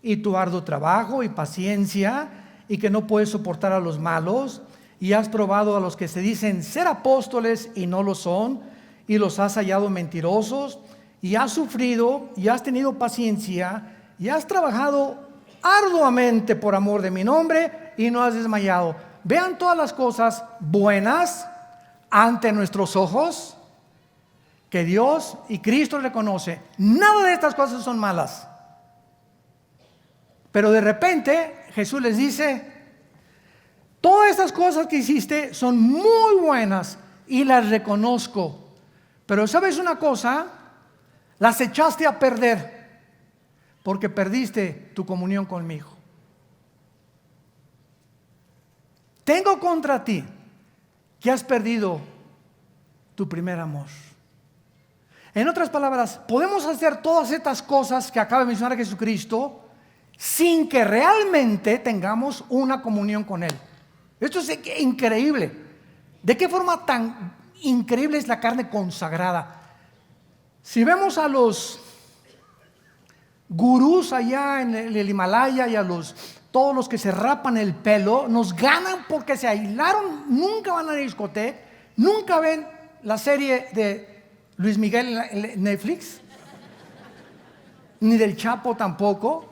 C: y tu arduo trabajo y paciencia, y que no puedes soportar a los malos, y has probado a los que se dicen ser apóstoles y no lo son, y los has hallado mentirosos, y has sufrido y has tenido paciencia y has trabajado arduamente por amor de mi nombre y no has desmayado. Vean todas las cosas buenas ante nuestros ojos que Dios y Cristo reconoce. Nada de estas cosas son malas. Pero de repente Jesús les dice: todas estas cosas que hiciste son muy buenas y las reconozco. Pero ¿sabes una cosa? Las echaste a perder porque perdiste tu comunión conmigo. Tengo contra ti que has perdido tu primer amor. En otras palabras, podemos hacer todas estas cosas que acaba de mencionar Jesucristo sin que realmente tengamos una comunión con Él. Esto es increíble. ¿De qué forma tan increíble es la carne consagrada? Si vemos a los gurús allá en el Himalaya y a todos los que se rapan el pelo, nos ganan porque se aislaron, nunca van a la discoteca, nunca ven la serie de Luis Miguel en Netflix, ni del Chapo tampoco,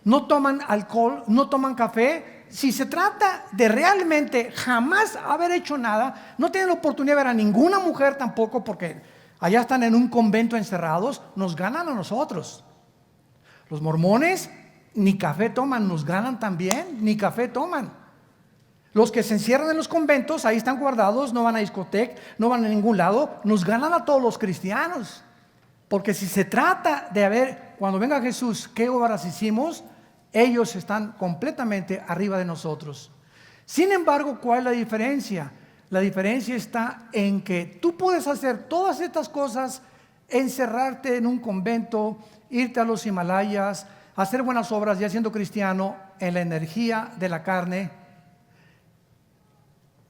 C: no toman alcohol, no toman café. Si se trata de realmente jamás haber hecho nada, no tienen la oportunidad de ver a ninguna mujer tampoco, porque allá están en un convento encerrados, nos ganan a nosotros. Los mormones ni café toman, nos ganan también, ni café toman. Los que se encierran en los conventos, ahí están guardados, no van a discoteca, no van a ningún lado, nos ganan a todos los cristianos. Porque si se trata de ver, cuando venga Jesús, qué obras hicimos, ellos están completamente arriba de nosotros. Sin embargo, ¿cuál es la diferencia? La diferencia está en que tú puedes hacer todas estas cosas, encerrarte en un convento, irte a los Himalayas, hacer buenas obras ya siendo cristiano en la energía de la carne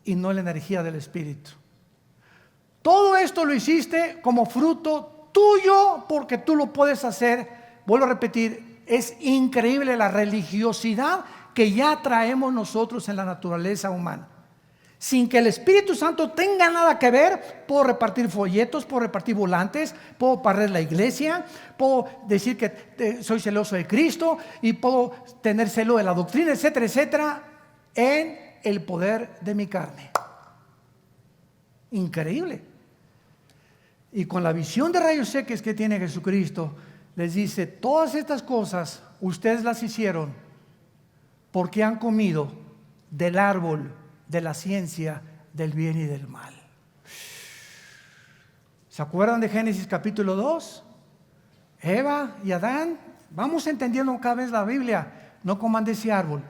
C: y no en la energía del Espíritu. Todo esto lo hiciste como fruto tuyo porque tú lo puedes hacer. Vuelvo a repetir, es increíble la religiosidad que ya traemos nosotros en la naturaleza humana. Sin que el Espíritu Santo tenga nada que ver, puedo repartir folletos, puedo repartir volantes, puedo barrer la iglesia, puedo decir que soy celoso de Cristo y puedo tener celo de la doctrina, etcétera, etcétera, en el poder de mi carne. Increíble. Y con la visión de rayos X que tiene Jesucristo, les dice, todas estas cosas ustedes las hicieron porque han comido del árbol de la ciencia del bien y del mal. ¿Se acuerdan de Génesis capítulo 2? Eva y Adán, vamos entendiendo cada vez la Biblia, no coman de ese árbol.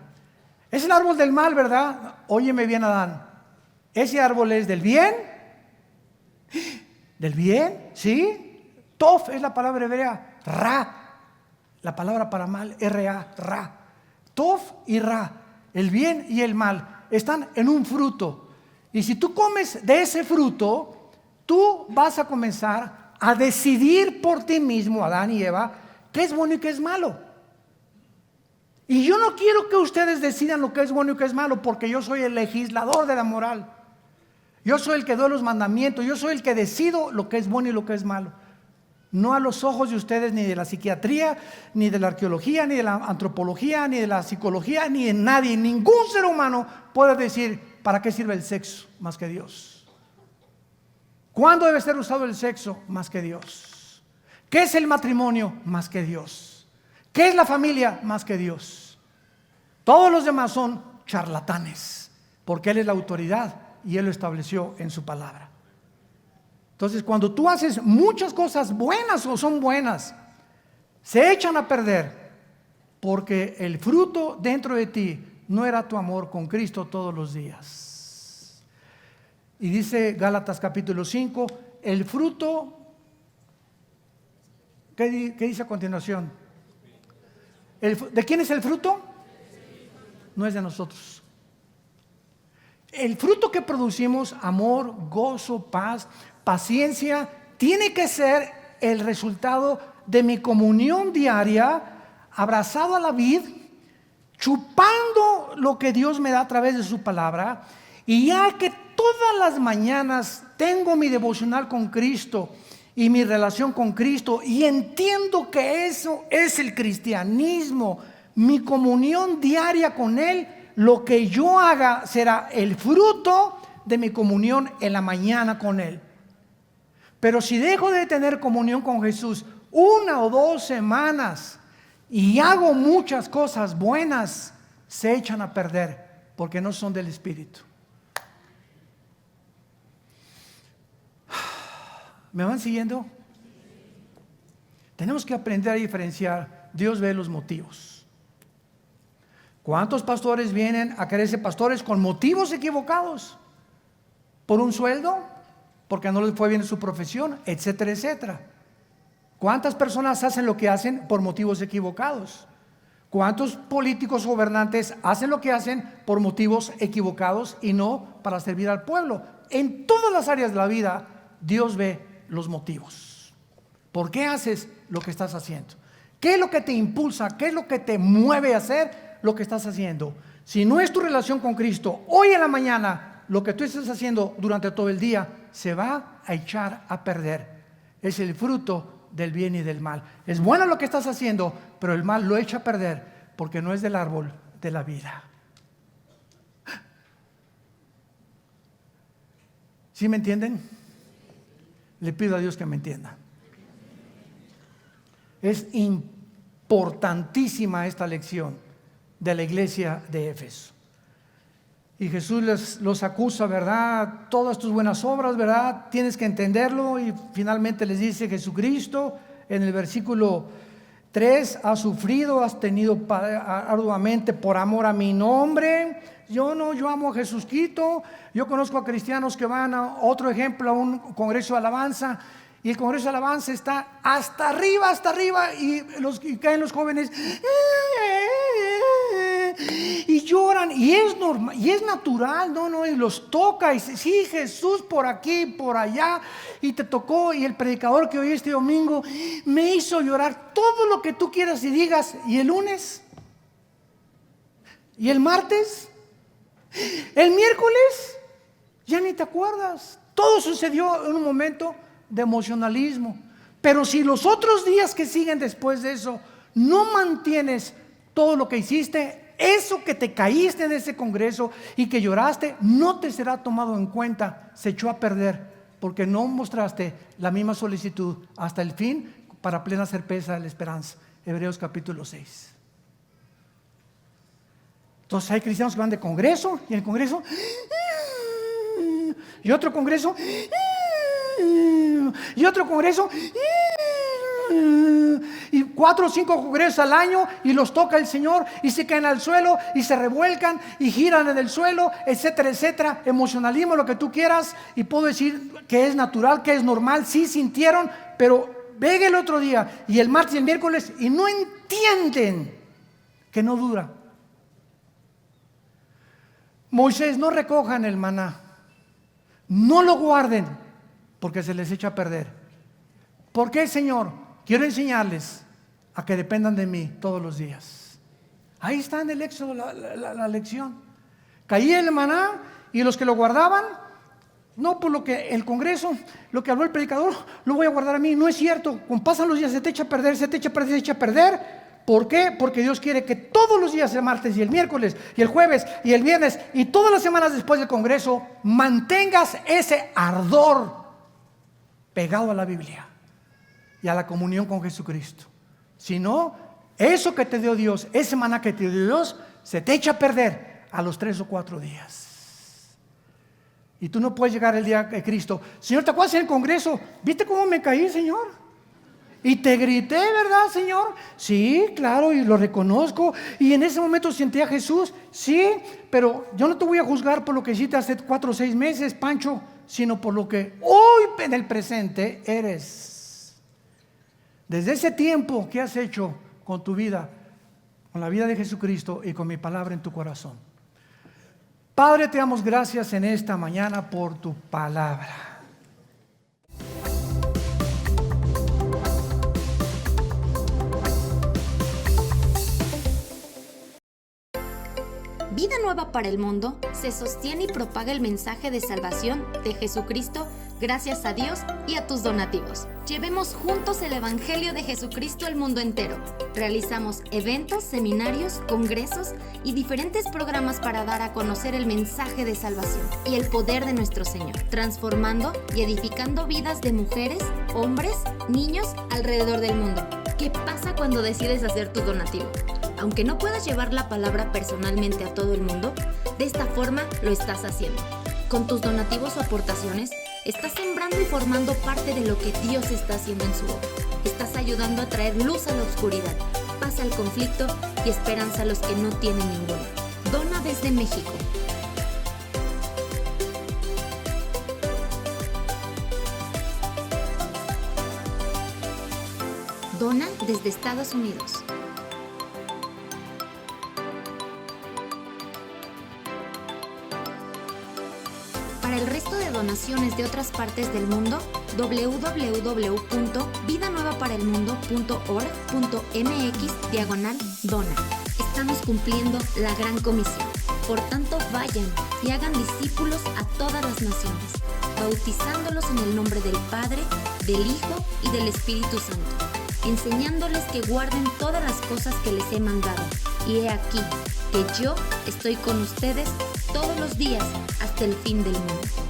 C: Es el árbol del mal, ¿verdad? Óyeme bien, Adán. Ese árbol es del bien. ¿Del bien? ¿Sí? Tof es la palabra hebrea. Ra, la palabra para mal, R-A, ra. Tof y ra, el bien y el mal, están en un fruto. Y si tú comes de ese fruto, tú vas a comenzar a decidir por ti mismo, Adán y Eva, qué es bueno y qué es malo. Y yo no quiero que ustedes decidan lo que es bueno y qué es malo, porque yo soy el legislador de la moral. Yo soy el que doy los mandamientos, yo soy el que decido lo que es bueno y lo que es malo. No a los ojos de ustedes, ni de la psiquiatría, ni de la arqueología, ni de la antropología, ni de la psicología, ni de nadie. Ningún ser humano puede decir para qué sirve el sexo más que Dios. ¿Cuándo debe ser usado el sexo más que Dios? ¿Qué es el matrimonio más que Dios? ¿Qué es la familia más que Dios? Todos los demás son charlatanes, porque Él es la autoridad y Él lo estableció en su palabra. Entonces, cuando tú haces muchas cosas buenas o son buenas, se echan a perder porque el fruto dentro de ti no era tu amor con Cristo todos los días. Y dice Gálatas capítulo 5, el fruto, ¿qué dice a continuación? ¿De quién es el fruto? No es de nosotros. El fruto que producimos, amor, gozo, paz, paciencia, tiene que ser el resultado de mi comunión diaria, abrazado a la vid, chupando lo que Dios me da a través de su palabra. Y ya que todas las mañanas tengo mi devocional con Cristo y mi relación con Cristo, y entiendo que eso es el cristianismo, mi comunión diaria con Él, lo que yo haga será el fruto de mi comunión en la mañana con Él. Pero si dejo de tener comunión con Jesús 1 o 2 semanas y hago muchas cosas buenas, se echan a perder porque no son del Espíritu. ¿Me van siguiendo? Tenemos que aprender a diferenciar. Dios ve los motivos. ¿Cuántos pastores vienen a querer ser pastores con motivos equivocados? ¿Por un sueldo? Porque no les fue bien en su profesión, etcétera, etcétera. ¿Cuántas personas hacen lo que hacen por motivos equivocados? ¿Cuántos políticos gobernantes hacen lo que hacen por motivos equivocados y no para servir al pueblo? En todas las áreas de la vida, Dios ve los motivos. ¿Por qué haces lo que estás haciendo? ¿Qué es lo que te impulsa? ¿Qué es lo que te mueve a hacer lo que estás haciendo? Si no es tu relación con Cristo, hoy en la mañana, lo que tú estás haciendo durante todo el día se va a echar a perder. Es el fruto del bien y del mal. Es bueno lo que estás haciendo, pero el mal lo echa a perder porque no es del árbol de la vida. ¿Sí me entienden? Le pido a Dios que me entienda. Es importantísima esta lección de la iglesia de Éfeso. Y Jesús los acusa, ¿verdad? Todas tus buenas obras, ¿verdad? Tienes que entenderlo. Y finalmente les dice: Jesucristo, en el versículo 3, has sufrido, has tenido arduamente por amor a mi nombre. Yo amo a Jesucristo. Yo conozco a cristianos que van a otro ejemplo, a un congreso de alabanza, y el congreso de alabanza está hasta arriba, y caen los jóvenes y lloran, y es normal, y es natural, y los toca, y dice: sí, Jesús por aquí, por allá, y te tocó, y el predicador que oí este domingo me hizo llorar. Todo lo que tú quieras y digas. Y el lunes, y el martes, el miércoles, ya ni te acuerdas. Todo sucedió en un momento de emocionalismo. Pero si los otros días que siguen después de eso no mantienes todo lo que hiciste, eso que te caíste en ese congreso y que lloraste, no te será tomado en cuenta. Se echó a perder porque no mostraste la misma solicitud hasta el fin para plena certeza de la esperanza. Hebreos capítulo 6. Entonces hay cristianos que van de congreso, y el congreso, y otro congreso, y otro congreso, y 4 o 5 congresos al año, y los toca el Señor, y se caen al suelo, y se revuelcan, y giran en el suelo, etcétera, etcétera. Emocionalismo, lo que tú quieras. Y puedo decir que es natural, que es normal. Sí sintieron, pero venga el otro día, y el martes y el miércoles, y no entienden que no dura. Moisés: no recojan el maná, no lo guarden, porque se les echa a perder. ¿Por qué, Señor? Quiero enseñarles a que dependan de mí todos los días. Ahí está en el Éxodo la lección. Caía el maná, y los que lo guardaban, no por lo que el congreso, lo que habló el predicador, lo voy a guardar a mí. No es cierto. Cuando pasan los días se te echa a perder, se te echa a perder, se echa a perder. ¿Por qué? Porque Dios quiere que todos los días, el martes y el miércoles y el jueves y el viernes y todas las semanas después del congreso, mantengas ese ardor pegado a la Biblia y a la comunión con Jesucristo. Si no, eso que te dio Dios, ese maná que te dio Dios, se te echa a perder a los 3 o 4 días. Y tú no puedes llegar el día de Cristo: Señor, ¿te acuerdas en el congreso? ¿Viste cómo me caí, Señor? Y te grité, ¿verdad, Señor? Sí, claro, y lo reconozco. Y en ese momento sentí a Jesús. Sí, pero yo no te voy a juzgar por lo que hiciste hace 4 o 6 meses, Pancho, sino por lo que hoy en el presente eres. Desde ese tiempo, ¿qué has hecho con tu vida, con la vida de Jesucristo y con mi palabra en tu corazón? Padre, te damos gracias en esta mañana por tu palabra.
E: Vida Nueva para el Mundo se sostiene y propaga el mensaje de salvación de Jesucristo gracias a Dios y a tus donativos. Llevemos juntos el Evangelio de Jesucristo al mundo entero. Realizamos eventos, seminarios, congresos y diferentes programas para dar a conocer el mensaje de salvación y el poder de nuestro Señor, transformando y edificando vidas de mujeres, hombres, niños alrededor del mundo. ¿Qué pasa cuando decides hacer tu donativo? Aunque no puedas llevar la palabra personalmente a todo el mundo, de esta forma lo estás haciendo. Con tus donativos o aportaciones, estás sembrando y formando parte de lo que Dios está haciendo en su obra. Estás ayudando a traer luz a la oscuridad, paz al conflicto y esperanza a los que no tienen ninguna. Dona desde México. Dona desde Estados Unidos. Para el resto de donaciones de otras partes del mundo, www.vidanuevaparelmundo.org.mx/dona. Estamos cumpliendo la gran comisión. Por tanto, vayan y hagan discípulos a todas las naciones, bautizándolos en el nombre del Padre, del Hijo y del Espíritu Santo, enseñándoles que guarden todas las cosas que les he mandado. Y he aquí que yo estoy con ustedes todos los días hasta el fin del mundo.